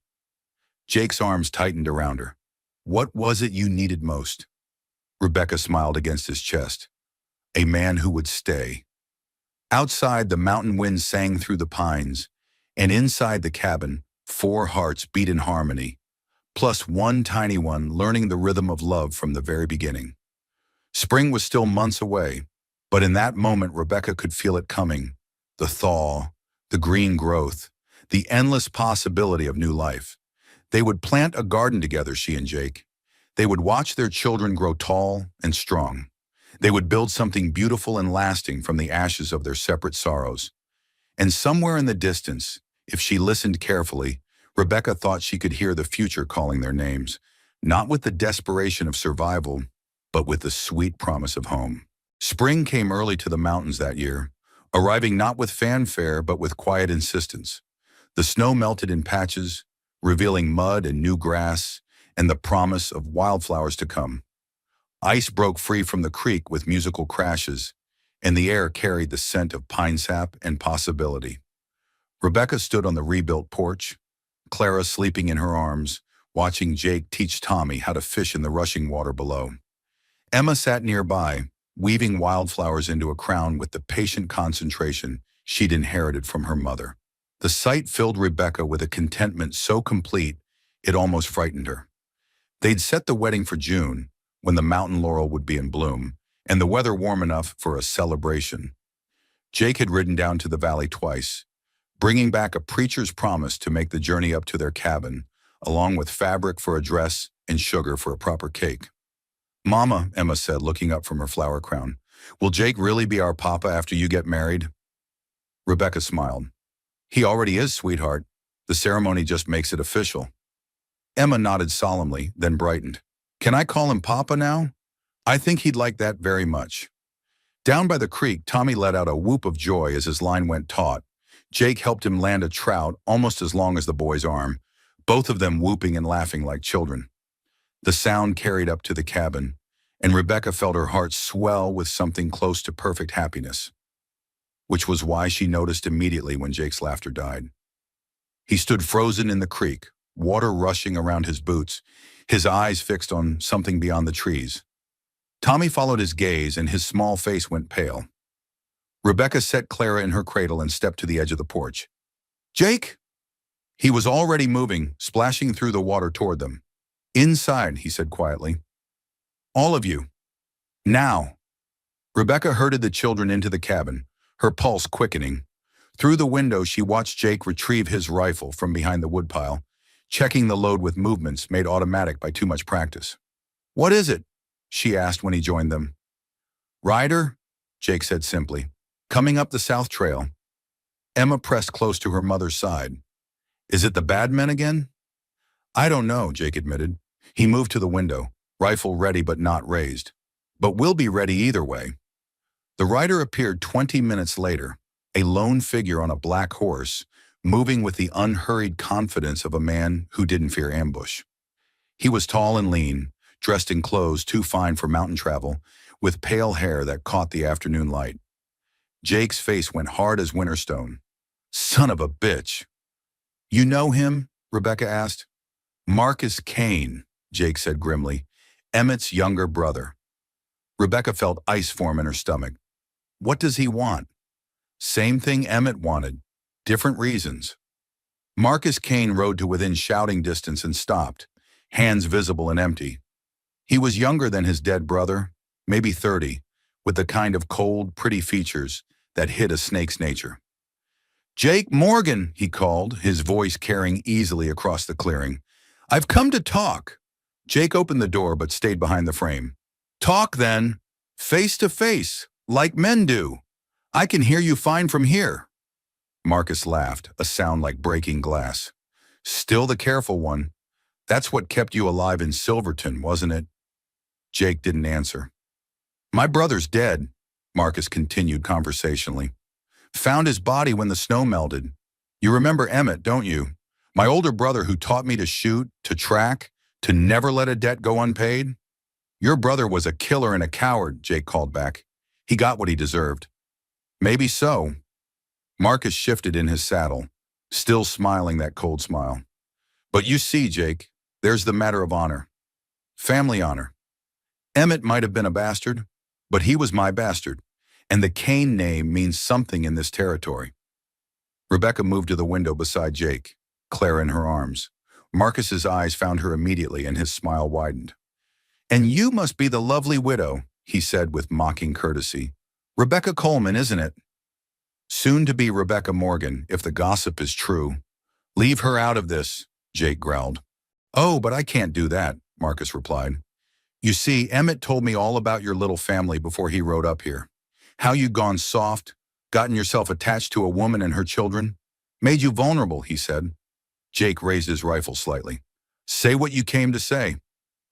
Jake's arms tightened around her. "What was it you needed most?" Rebecca smiled against his chest. "A man who would stay." Outside, the mountain wind sang through the pines, and inside the cabin, 4 hearts beat in harmony, plus one tiny one learning the rhythm of love from the very beginning. Spring was still months away, but in that moment Rebecca could feel it coming. The thaw, the green growth, the endless possibility of new life. They would plant a garden together, she and Jake. They would watch their children grow tall and strong. They would build something beautiful and lasting from the ashes of their separate sorrows. And somewhere in the distance, if she listened carefully, Rebecca thought she could hear the future calling their names, not with the desperation of survival, but with the sweet promise of home. Spring came early to the mountains that year, arriving not with fanfare but with quiet insistence. The snow melted in patches, revealing mud and new grass, and the promise of wildflowers to come. Ice broke free from the creek with musical crashes, and the air carried the scent of pine sap and possibility. Rebecca stood on the rebuilt porch, Clara sleeping in her arms, watching Jake teach Tommy how to fish in the rushing water below. Emma sat nearby, weaving wildflowers into a crown with the patient concentration she'd inherited from her mother. The sight filled Rebecca with a contentment so complete it almost frightened her. They'd set the wedding for June, when the mountain laurel would be in bloom, and the weather warm enough for a celebration. Jake had ridden down to the valley twice, bringing back a preacher's promise to make the journey up to their cabin, along with fabric for a dress and sugar for a proper cake. "Mama," Emma said, looking up from her flower crown, "will Jake really be our papa after you get married?" Rebecca smiled. "He already is, sweetheart. The ceremony just makes it official." Emma nodded solemnly, then brightened. "Can I call him Papa now? I think he'd like that very much." Down by the creek, Tommy let out a whoop of joy as his line went taut. Jake helped him land a trout almost as long as the boy's arm, both of them whooping and laughing like children. The sound carried up to the cabin, and Rebecca felt her heart swell with something close to perfect happiness, which was why she noticed immediately when Jake's laughter died. He stood frozen in the creek, water rushing around his boots, his eyes fixed on something beyond the trees. Tommy followed his gaze, and his small face went pale. Rebecca set Clara in her cradle and stepped to the edge of the porch. "Jake?" He was already moving, splashing through the water toward them. "Inside," he said quietly. "All of you. Now." Rebecca herded the children into the cabin, her pulse quickening. Through the window, she watched Jake retrieve his rifle from behind the woodpile, checking the load with movements made automatic by too much practice. "What is it?" she asked when he joined them. "Ryder," Jake said simply, "coming up the south trail." Emma pressed close to her mother's side. "Is it the bad men again?" "I don't know," Jake admitted. He moved to the window, rifle ready but not raised. "But we'll be ready either way." The rider appeared 20 minutes later, a lone figure on a black horse, moving with the unhurried confidence of a man who didn't fear ambush. He was tall and lean, dressed in clothes too fine for mountain travel, with pale hair that caught the afternoon light. Jake's face went hard as winter stone. Son of a bitch. You know him? Rebecca asked. Marcus Kane, Jake said grimly. Emmett's younger brother. Rebecca felt ice form in her stomach. What does he want? Same thing Emmett wanted. Different reasons. Marcus Kane rode to within shouting distance and stopped, hands visible and empty. He was younger than his dead brother, maybe 30, with the kind of cold, pretty features that hid a snake's nature. Jake Morgan, he called, his voice carrying easily across the clearing. I've come to talk. Jake opened the door but stayed behind the frame. Talk then, face to face, like men do. I can hear you fine from here. Marcus laughed, a sound like breaking glass. Still the careful one. That's what kept you alive in Silverton, wasn't it? Jake didn't answer. My brother's dead, Marcus continued conversationally. Found his body when the snow melted. You remember Emmett, don't you? My older brother who taught me to shoot, to track, to never let a debt go unpaid? Your brother was a killer and a coward, Jake called back. He got what he deserved. Maybe so. Marcus shifted in his saddle, still smiling that cold smile. But you see, Jake, there's the matter of honor. Family honor. Emmett might have been a bastard, but he was my bastard, and the Kane name means something in this territory. Rebecca moved to the window beside Jake, Claire in her arms. Marcus's eyes found her immediately and his smile widened. And you must be the lovely widow, he said with mocking courtesy. Rebecca Coleman, isn't it? Soon to be Rebecca Morgan, if the gossip is true. Leave her out of this, Jake growled. Oh, but I can't do that, Marcus replied. You see, Emmett told me all about your little family before he rode up here. How you'd gone soft, gotten yourself attached to a woman and her children. Made you vulnerable, he said. Jake raised his rifle slightly. Say what you came to say.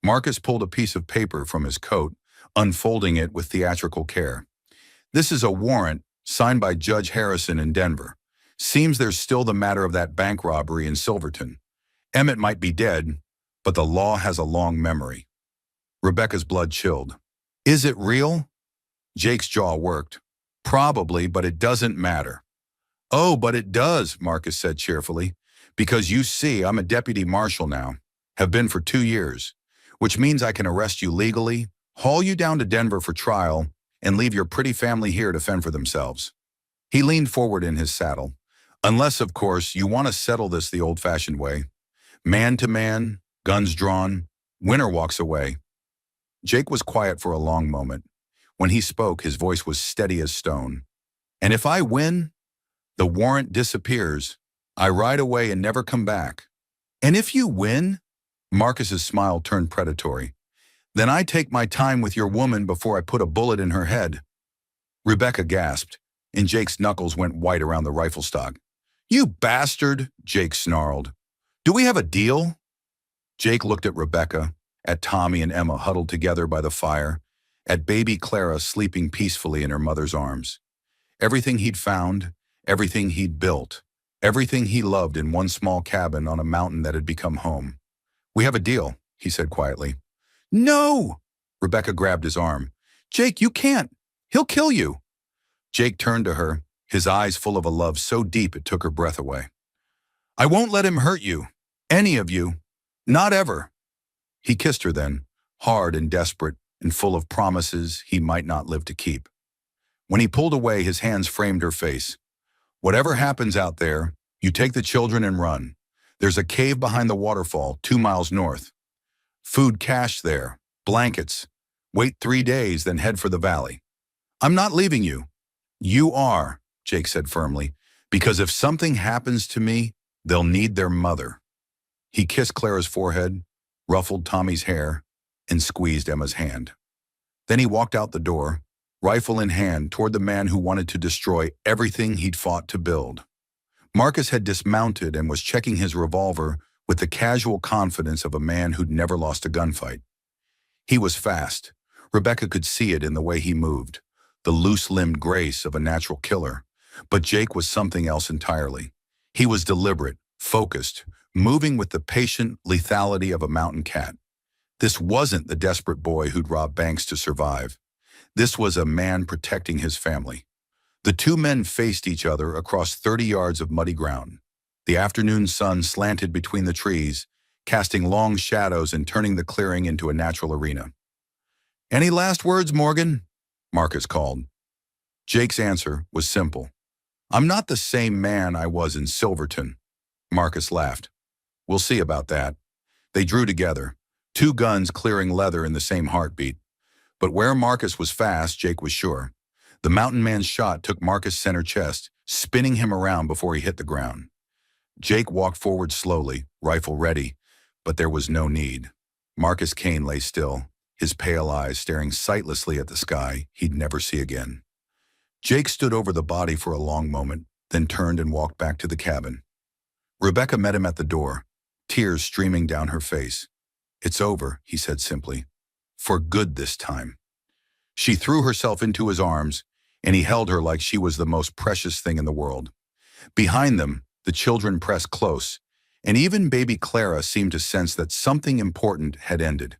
Marcus pulled a piece of paper from his coat, unfolding it with theatrical care. This is a warrant signed by Judge Harrison in Denver. Seems there's still the matter of that bank robbery in Silverton. Emmett might be dead, but the law has a long memory. Rebecca's blood chilled. Is it real? Jake's jaw worked. Probably, but it doesn't matter. Oh, but it does, Marcus said cheerfully. Because you see, I'm a deputy marshal now. Have been for 2 years. Which means I can arrest you legally, haul you down to Denver for trial, and leave your pretty family here to fend for themselves. He leaned forward in his saddle. Unless, of course, you want to settle this the old-fashioned way. Man to man, guns drawn, winner walks away. Jake was quiet for a long moment. When he spoke, his voice was steady as stone. And if I win, the warrant disappears. I ride away and never come back. And if you win, Marcus's smile turned predatory, then I take my time with your woman before I put a bullet in her head. Rebecca gasped, and Jake's knuckles went white around the rifle stock. You bastard, Jake snarled. Do we have a deal? Jake looked at Rebecca, at Tommy and Emma huddled together by the fire, at baby Clara sleeping peacefully in her mother's arms. Everything he'd found, everything he'd built, everything he loved in one small cabin on a mountain that had become home. We have a deal, he said quietly. No! Rebecca grabbed his arm. Jake, you can't. He'll kill you. Jake turned to her, his eyes full of a love so deep it took her breath away. I won't let him hurt you. Any of you. Not ever. He kissed her then, hard and desperate and full of promises he might not live to keep. When he pulled away, his hands framed her face. Whatever happens out there, you take the children and run. There's a cave behind the waterfall, 2 miles north. Food cached there, blankets. Wait 3 days, then head for the valley. I'm not leaving you. You are, Jake said firmly, because if something happens to me, they'll need their mother. He kissed Clara's forehead, ruffled Tommy's hair, and squeezed Emma's hand. Then he walked out the door, rifle in hand, toward the man who wanted to destroy everything he'd fought to build. Marcus had dismounted and was checking his revolver with the casual confidence of a man who'd never lost a gunfight. He was fast. Rebecca could see it in the way he moved, the loose-limbed grace of a natural killer. But Jake was something else entirely. He was deliberate, focused, moving with the patient lethality of a mountain cat. This wasn't the desperate boy who'd rob banks to survive. This was a man protecting his family. The two men faced each other across 30 yards of muddy ground. The afternoon sun slanted between the trees, casting long shadows and turning the clearing into a natural arena. "Any last words, Morgan?" Marcus called. Jake's answer was simple. "I'm not the same man I was in Silverton." Marcus laughed. "We'll see about that." They drew together, two guns clearing leather in the same heartbeat. But where Marcus was fast, Jake was sure. The mountain man's shot took Marcus' center chest, spinning him around before he hit the ground. Jake walked forward slowly, rifle ready, but there was no need. Marcus Kane lay still, his pale eyes staring sightlessly at the sky he'd never see again. Jake stood over the body for a long moment, then turned and walked back to the cabin. Rebecca met him at the door, tears streaming down her face. "It's over," he said simply. "For good this time." She threw herself into his arms, and he held her like she was the most precious thing in the world. Behind them, the children pressed close, and even baby Clara seemed to sense that something important had ended.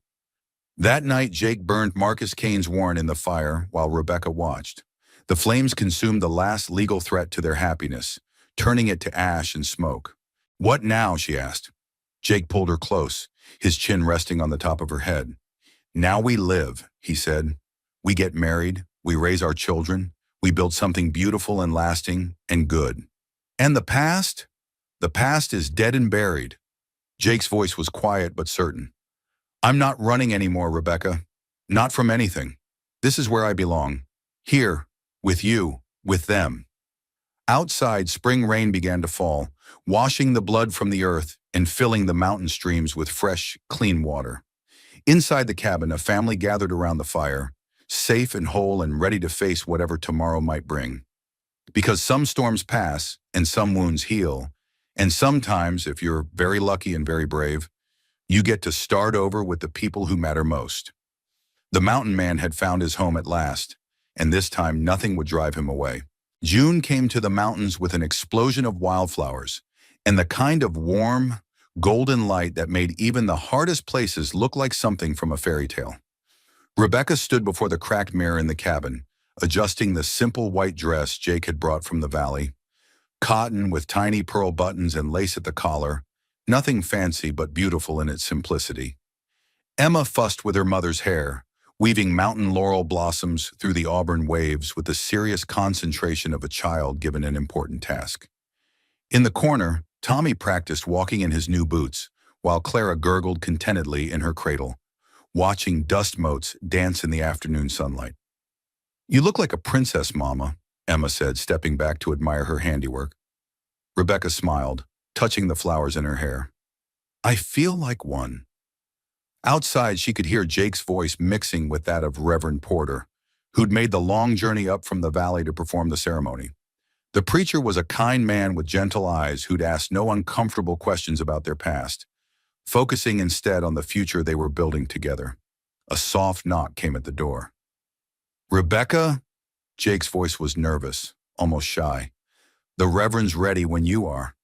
That night, Jake burned Marcus Kane's warrant in the fire while Rebecca watched. The flames consumed the last legal threat to their happiness, turning it to ash and smoke. "What now?" she asked. Jake pulled her close, his chin resting on the top of her head. "Now we live," he said. "We get married, we raise our children, we build something beautiful and lasting and good. And the past? The past is dead and buried." Jake's voice was quiet but certain. "I'm not running anymore, Rebecca. Not from anything. This is where I belong. Here, with you, with them." Outside, spring rain began to fall, washing the blood from the earth and filling the mountain streams with fresh, clean water. Inside the cabin, a family gathered around the fire, safe and whole and ready to face whatever tomorrow might bring. Because some storms pass and some wounds heal, and sometimes, if you're very lucky and very brave, you get to start over with the people who matter most. The mountain man had found his home at last, and this time nothing would drive him away. June came to the mountains with an explosion of wildflowers, and the kind of warm, golden light that made even the hardest places look like something from a fairy tale. Rebecca stood before the cracked mirror in the cabin, adjusting the simple white dress Jake had brought from the valley. Cotton with tiny pearl buttons and lace at the collar, nothing fancy but beautiful in its simplicity. Emma fussed with her mother's hair, weaving mountain laurel blossoms through the auburn waves with the serious concentration of a child given an important task. In the corner, Tommy practiced walking in his new boots, while Clara gurgled contentedly in her cradle, watching dust motes dance in the afternoon sunlight. "You look like a princess, Mama," Emma said, stepping back to admire her handiwork. Rebecca smiled, touching the flowers in her hair. "I feel like one." Outside, she could hear Jake's voice mixing with that of Reverend Porter, who'd made the long journey up from the valley to perform the ceremony. The preacher was a kind man with gentle eyes who'd ask no uncomfortable questions about their past, focusing instead on the future they were building together. A soft knock came at the door. "Rebecca?" Jake's voice was nervous, almost shy. "The Reverend's ready when you are."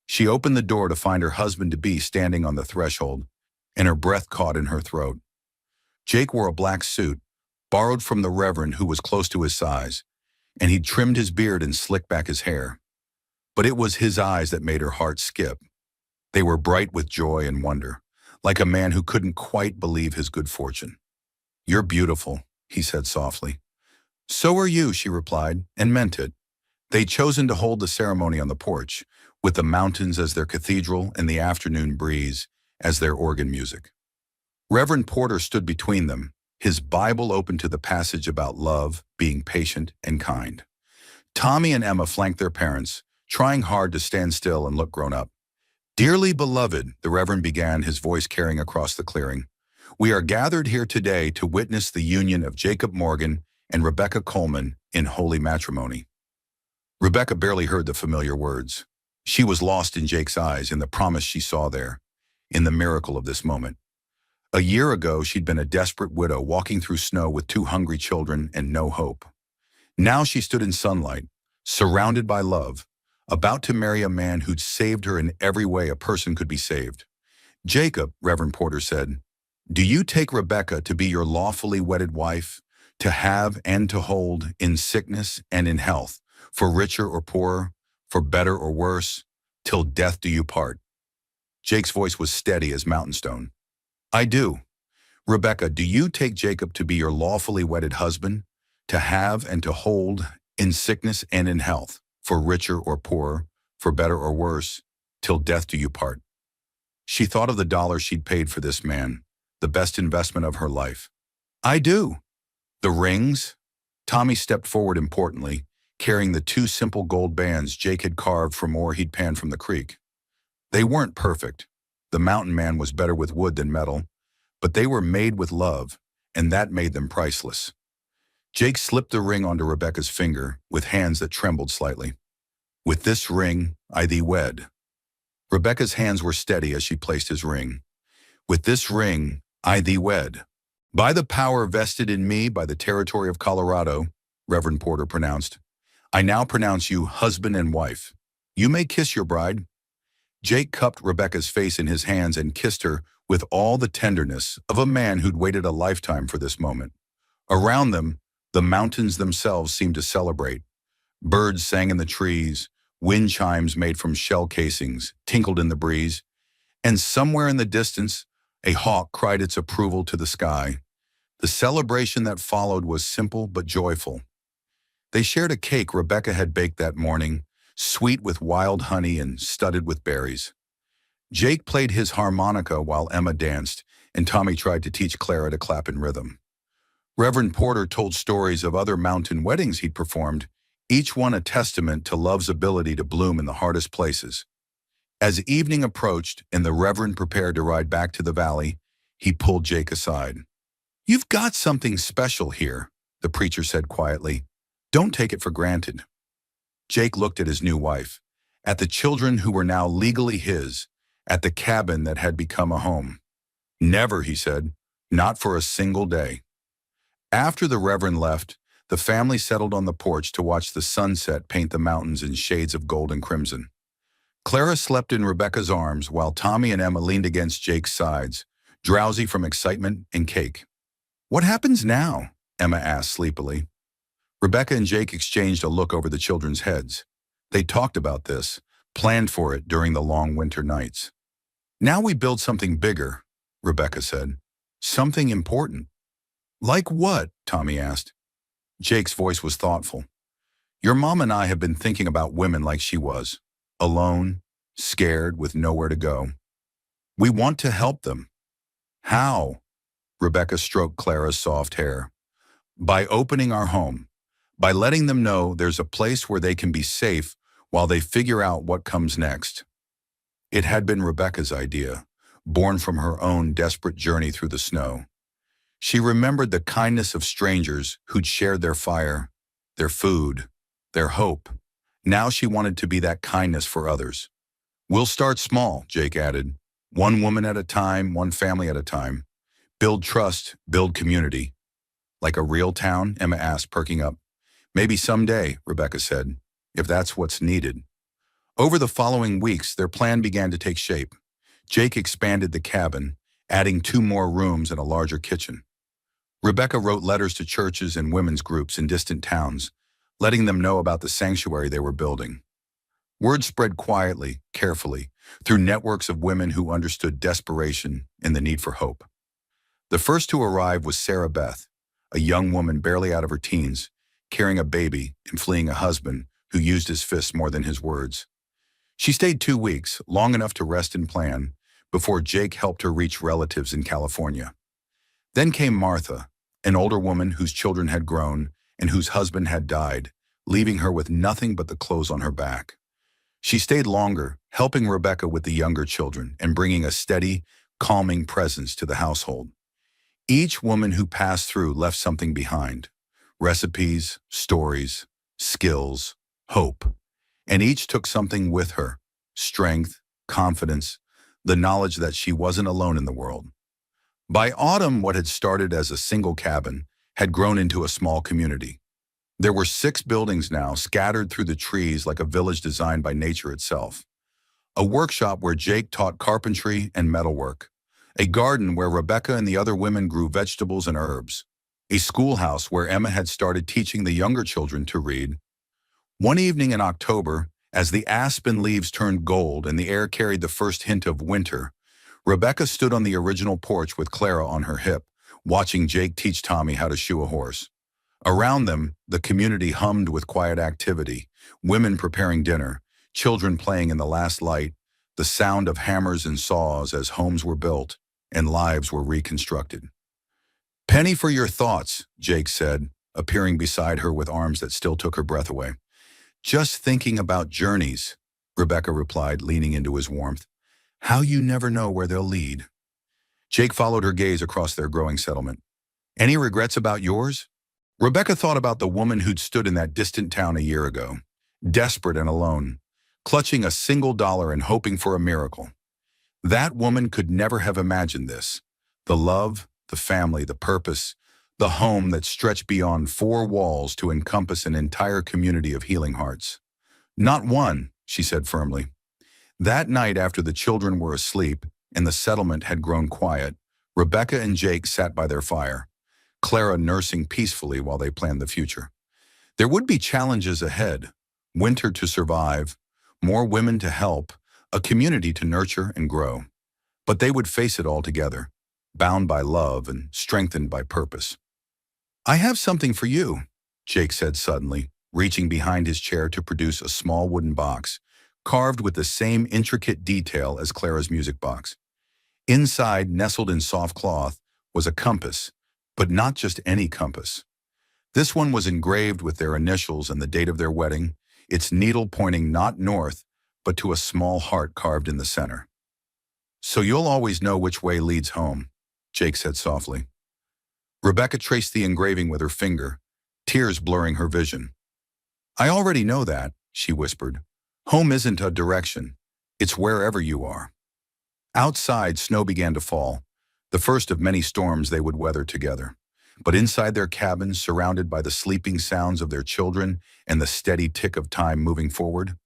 She opened the door to find her husband-to-be standing on the threshold, and her breath caught in her throat. Jake wore a black suit, borrowed from the Reverend who was close to his size, and he'd trimmed his beard and slicked back his hair. But it was his eyes that made her heart skip. They were bright with joy and wonder, like a man who couldn't quite believe his good fortune. "You're beautiful," he said softly. "So are you," she replied, and meant it. They'd chosen to hold the ceremony on the porch, with the mountains as their cathedral and the afternoon breeze as their organ music. Reverend Porter stood between them, his Bible open to the passage about love, being patient and kind. Tommy and Emma flanked their parents, trying hard to stand still and look grown up. "Dearly beloved," the Reverend began, his voice carrying across the clearing, "we are gathered here today to witness the union of Jacob Morgan and Rebecca Coleman in holy matrimony." Rebecca barely heard the familiar words. She was lost in Jake's eyes, in the promise she saw there, in the miracle of this moment. A year ago, she'd been a desperate widow walking through snow with two hungry children and no hope. Now she stood in sunlight, surrounded by love, about to marry a man who'd saved her in every way a person could be saved. Jacob, Reverend Porter said, do you take Rebecca to be your lawfully wedded wife, to have and to hold in sickness and in health, for richer or poorer, for better or worse, till death do you part? Jake's voice was steady as mountain stone. I do. Rebecca, do you take Jacob to be your lawfully wedded husband, to have and to hold in sickness and in health, for richer or poorer, for better or worse, till death do you part? She thought of the dollars she'd paid for this man, the best investment of her life. I do. The rings? Tommy stepped forward importantly, carrying the two simple gold bands Jake had carved from ore he'd panned from the creek. They weren't perfect. The mountain man was better with wood than metal, but they were made with love, and that made them priceless. Jake slipped the ring onto Rebecca's finger with hands that trembled slightly. With this ring, I thee wed. Rebecca's hands were steady as she placed his ring. With this ring, I thee wed. By the power vested in me by the territory of Colorado, Reverend Porter pronounced, I now pronounce you husband and wife. You may kiss your bride. Jake cupped Rebecca's face in his hands and kissed her with all the tenderness of a man who'd waited a lifetime for this moment. Around them, the mountains themselves seemed to celebrate. Birds sang in the trees, wind chimes made from shell casings tinkled in the breeze, and somewhere in the distance, a hawk cried its approval to the sky. The celebration that followed was simple but joyful. They shared a cake Rebecca had baked that morning, sweet with wild honey and studded with berries. Jake played his harmonica while Emma danced, and Tommy tried to teach Clara to clap in rhythm. Reverend Porter told stories of other mountain weddings he'd performed, each one a testament to love's ability to bloom in the hardest places. As evening approached and the Reverend prepared to ride back to the valley, he pulled Jake aside. You've got something special here, the preacher said quietly. Don't take it for granted. Jake looked at his new wife, at the children who were now legally his, at the cabin that had become a home. Never, he said, not for a single day. After the Reverend left, the family settled on the porch to watch the sunset paint the mountains in shades of gold and crimson. Clara slept in Rebecca's arms while Tommy and Emma leaned against Jake's sides, drowsy from excitement and cake. What happens now? Emma asked sleepily. Rebecca and Jake exchanged a look over the children's heads. They talked about this, planned for it during the long winter nights. Now we build something bigger, Rebecca said. Something important. Like what? Tommy asked. Jake's voice was thoughtful. Your mom and I have been thinking about women like she was, alone, scared, with nowhere to go. We want to help them. How? Rebecca stroked Clara's soft hair. By opening our home. By letting them know there's a place where they can be safe while they figure out what comes next. It had been Rebecca's idea, born from her own desperate journey through the snow. She remembered the kindness of strangers who'd shared their fire, their food, their hope. Now she wanted to be that kindness for others. We'll start small, Jake added. One woman at a time, one family at a time. Build trust, build community. Like a real town? Emma asked, perking up. Maybe someday, Rebecca said, if that's what's needed. Over the following weeks, their plan began to take shape. Jake expanded the cabin, adding 2 more rooms and a larger kitchen. Rebecca wrote letters to churches and women's groups in distant towns, letting them know about the sanctuary they were building. Word spread quietly, carefully, through networks of women who understood desperation and the need for hope. The first to arrive was Sarah Beth, a young woman barely out of her teens, carrying a baby and fleeing a husband who used his fists more than his words. She stayed 2 weeks, long enough to rest and plan, before Jake helped her reach relatives in California. Then came Martha, an older woman whose children had grown and whose husband had died, leaving her with nothing but the clothes on her back. She stayed longer, helping Rebecca with the younger children and bringing a steady, calming presence to the household. Each woman who passed through left something behind: recipes, stories, skills, hope. And each took something with her: strength, confidence, the knowledge that she wasn't alone in the world. By autumn, what had started as a single cabin had grown into a small community. There were 6 buildings now, scattered through the trees like a village designed by nature itself. A workshop where Jake taught carpentry and metalwork. A garden where Rebecca and the other women grew vegetables and herbs. A schoolhouse where Emma had started teaching the younger children to read. One evening in October, as the aspen leaves turned gold and the air carried the first hint of winter, Rebecca stood on the original porch with Clara on her hip, watching Jake teach Tommy how to shoe a horse. Around them, the community hummed with quiet activity, women preparing dinner, children playing in the last light, the sound of hammers and saws as homes were built and lives were reconstructed. "Penny for your thoughts," Jake said, appearing beside her with arms that still took her breath away. "Just thinking about journeys," Rebecca replied, leaning into his warmth. "How you never know where they'll lead." Jake followed her gaze across their growing settlement. "Any regrets about yours?" Rebecca thought about the woman who'd stood in that distant town a year ago, desperate and alone, clutching a single dollar and hoping for a miracle. That woman could never have imagined this. The love, the family, the purpose, the home that stretched beyond 4 walls to encompass an entire community of healing hearts. "Not one," she said firmly. That night, after the children were asleep and the settlement had grown quiet, Rebecca and Jake sat by their fire, Clara nursing peacefully while they planned the future. There would be challenges ahead: winter to survive, more women to help, a community to nurture and grow. But they would face it all together, bound by love and strengthened by purpose. "I have something for you," Jake said suddenly, reaching behind his chair to produce a small wooden box, carved with the same intricate detail as Clara's music box. Inside, nestled in soft cloth, was a compass, but not just any compass. This one was engraved with their initials and the date of their wedding, its needle pointing not north, but to a small heart carved in the center. "So you'll always know which way leads home," Jake said softly. Rebecca traced the engraving with her finger, tears blurring her vision. "I already know that," she whispered. "Home isn't a direction. It's wherever you are." Outside, snow began to fall, the first of many storms they would weather together. But inside their cabins, surrounded by the sleeping sounds of their children and the steady tick of time moving forward,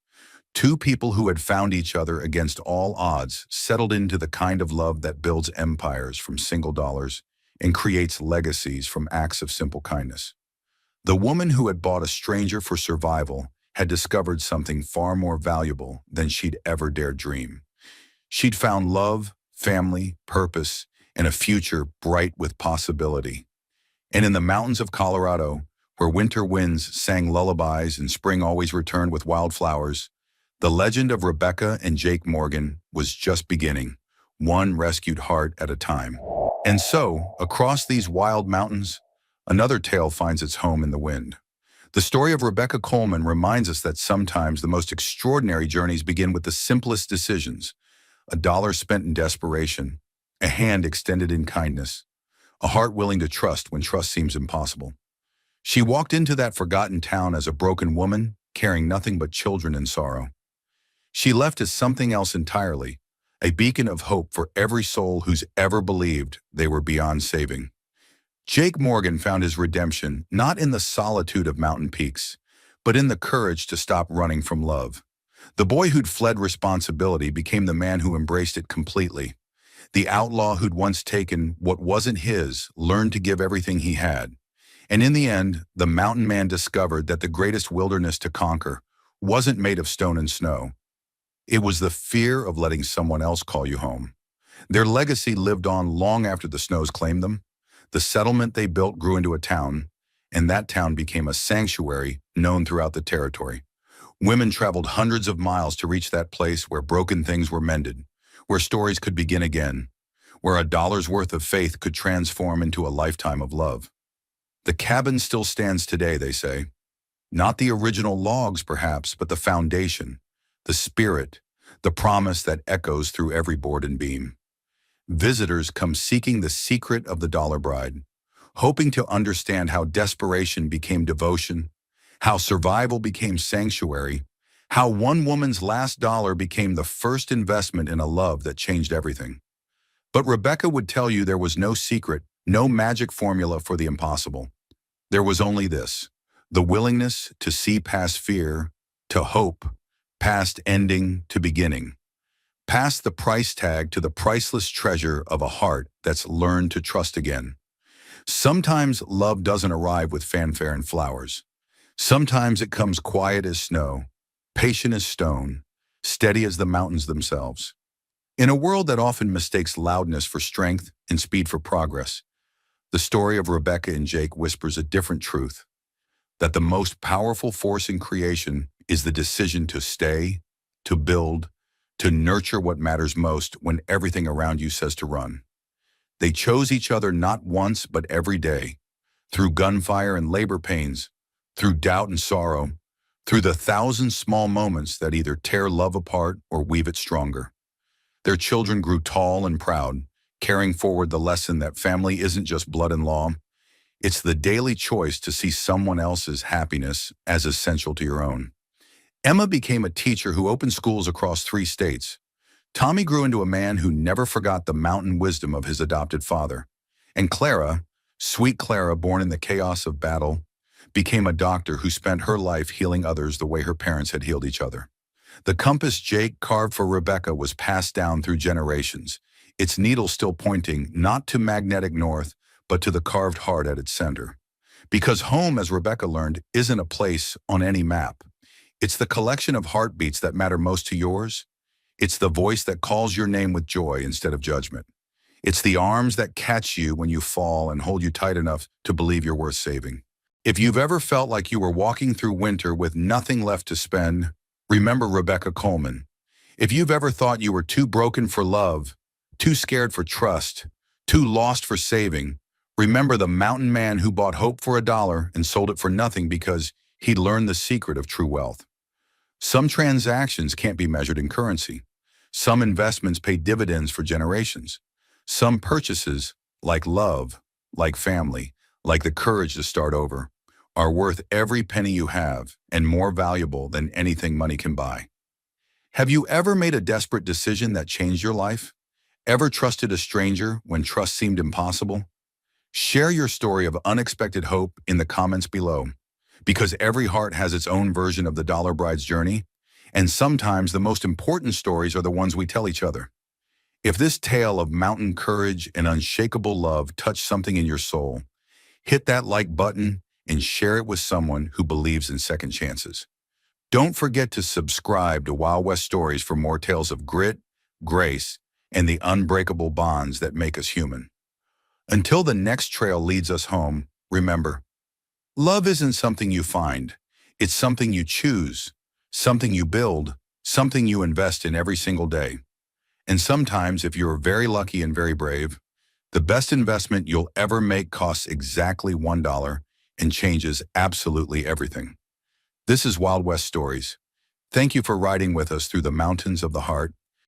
2 people who had found each other against all odds settled into the kind of love that builds empires from single dollars and creates legacies from acts of simple kindness. The woman who had bought a stranger for survival had discovered something far more valuable than she'd ever dared dream. She'd found love, family, purpose, and a future bright with possibility. And in the mountains of Colorado, where winter winds sang lullabies and spring always returned with wildflowers, the legend of Rebecca and Jake Morgan was just beginning, one rescued heart at a time. And so, across these wild mountains, another tale finds its home in the wind. The story of Rebecca Coleman reminds us that sometimes the most extraordinary journeys begin with the simplest decisions: a dollar spent in desperation, a hand extended in kindness, a heart willing to trust when trust seems impossible. She walked into that forgotten town as a broken woman, carrying nothing but children and sorrow. She left as something else entirely, a beacon of hope for every soul who's ever believed they were beyond saving. Jake Morgan found his redemption not in the solitude of mountain peaks, but in the courage to stop running from love. The boy who'd fled responsibility became the man who embraced it completely. The outlaw who'd once taken what wasn't his learned to give everything he had. And in the end, the mountain man discovered that the greatest wilderness to conquer wasn't made of stone and snow. It was the fear of letting someone else call you home. Their legacy lived on long after the snows claimed them. The settlement they built grew into a town, and that town became a sanctuary known throughout the territory. Women traveled hundreds of miles to reach that place where broken things were mended, where stories could begin again, where a dollar's worth of faith could transform into a lifetime of love. The cabin still stands today, they say. Not the original logs, perhaps, but the foundation, the spirit, the promise that echoes through every board and beam. Visitors come seeking the secret of the dollar bride, hoping to understand how desperation became devotion, how survival became sanctuary, how one woman's last dollar became the first investment in a love that changed everything. But Rebecca would tell you there was no secret, no magic formula for the impossible. There was only this: The willingness to see past fear, to hope, past ending to beginning, past the price tag to the priceless treasure of a heart that's learned to trust again. Sometimes love doesn't arrive with fanfare and flowers. Sometimes it comes quiet as snow, patient as stone, steady as the mountains themselves. In a world that often mistakes loudness for strength and speed for progress, the story of Rebecca and Jake whispers a different truth, that the most powerful force in creation is the decision to stay, to build, to nurture what matters most when everything around you says to run. They chose each other not once but every day, through gunfire and labor pains, through doubt and sorrow, through the thousand small moments that either tear love apart or weave it stronger. Their children grew tall and proud, carrying forward the lesson that family isn't just blood and law. It's the daily choice to see someone else's happiness as essential to your own. Emma became a teacher who opened schools across 3 states. Tommy grew into a man who never forgot the mountain wisdom of his adopted father. And Clara, sweet Clara born in the chaos of battle, became a doctor who spent her life healing others the way her parents had healed each other. The compass Jake carved for Rebecca was passed down through generations, its needle still pointing not to magnetic north, but to the carved heart at its center. Because home, as Rebecca learned, isn't a place on any map. It's the collection of heartbeats that matter most to yours. It's the voice that calls your name with joy instead of judgment. It's the arms that catch you when you fall and hold you tight enough to believe you're worth saving. If you've ever felt like you were walking through winter with nothing left to spend, remember Rebecca Coleman. If you've ever thought you were too broken for love, too scared for trust, too lost for saving, remember the mountain man who bought hope for $1 and sold it for nothing because he'd learned the secret of true wealth. Some transactions can't be measured in currency. Some investments pay dividends for generations. Some purchases, like love, like family, like the courage to start over, are worth every penny you have and more valuable than anything money can buy. Have you ever made a desperate decision that changed your life? Ever trusted a stranger when trust seemed impossible? Share your story of unexpected hope in the comments below, because every heart has its own version of the Dollar Bride's journey, and sometimes the most important stories are the ones we tell each other. If this tale of mountain courage and unshakable love touched something in your soul, hit that like button and share it with someone who believes in second chances. Don't forget to subscribe to Wild West Stories for more tales of grit, grace, and the unbreakable bonds that make us human. Until the next trail leads us home, remember, love isn't something you find. It's something you choose, something you build, something you invest in every single day. And sometimes, if you're very lucky and very brave, the best investment you'll ever make costs exactly $1 and changes absolutely everything. This is Wild West Stories. Thank you for riding with us through the mountains of the heart.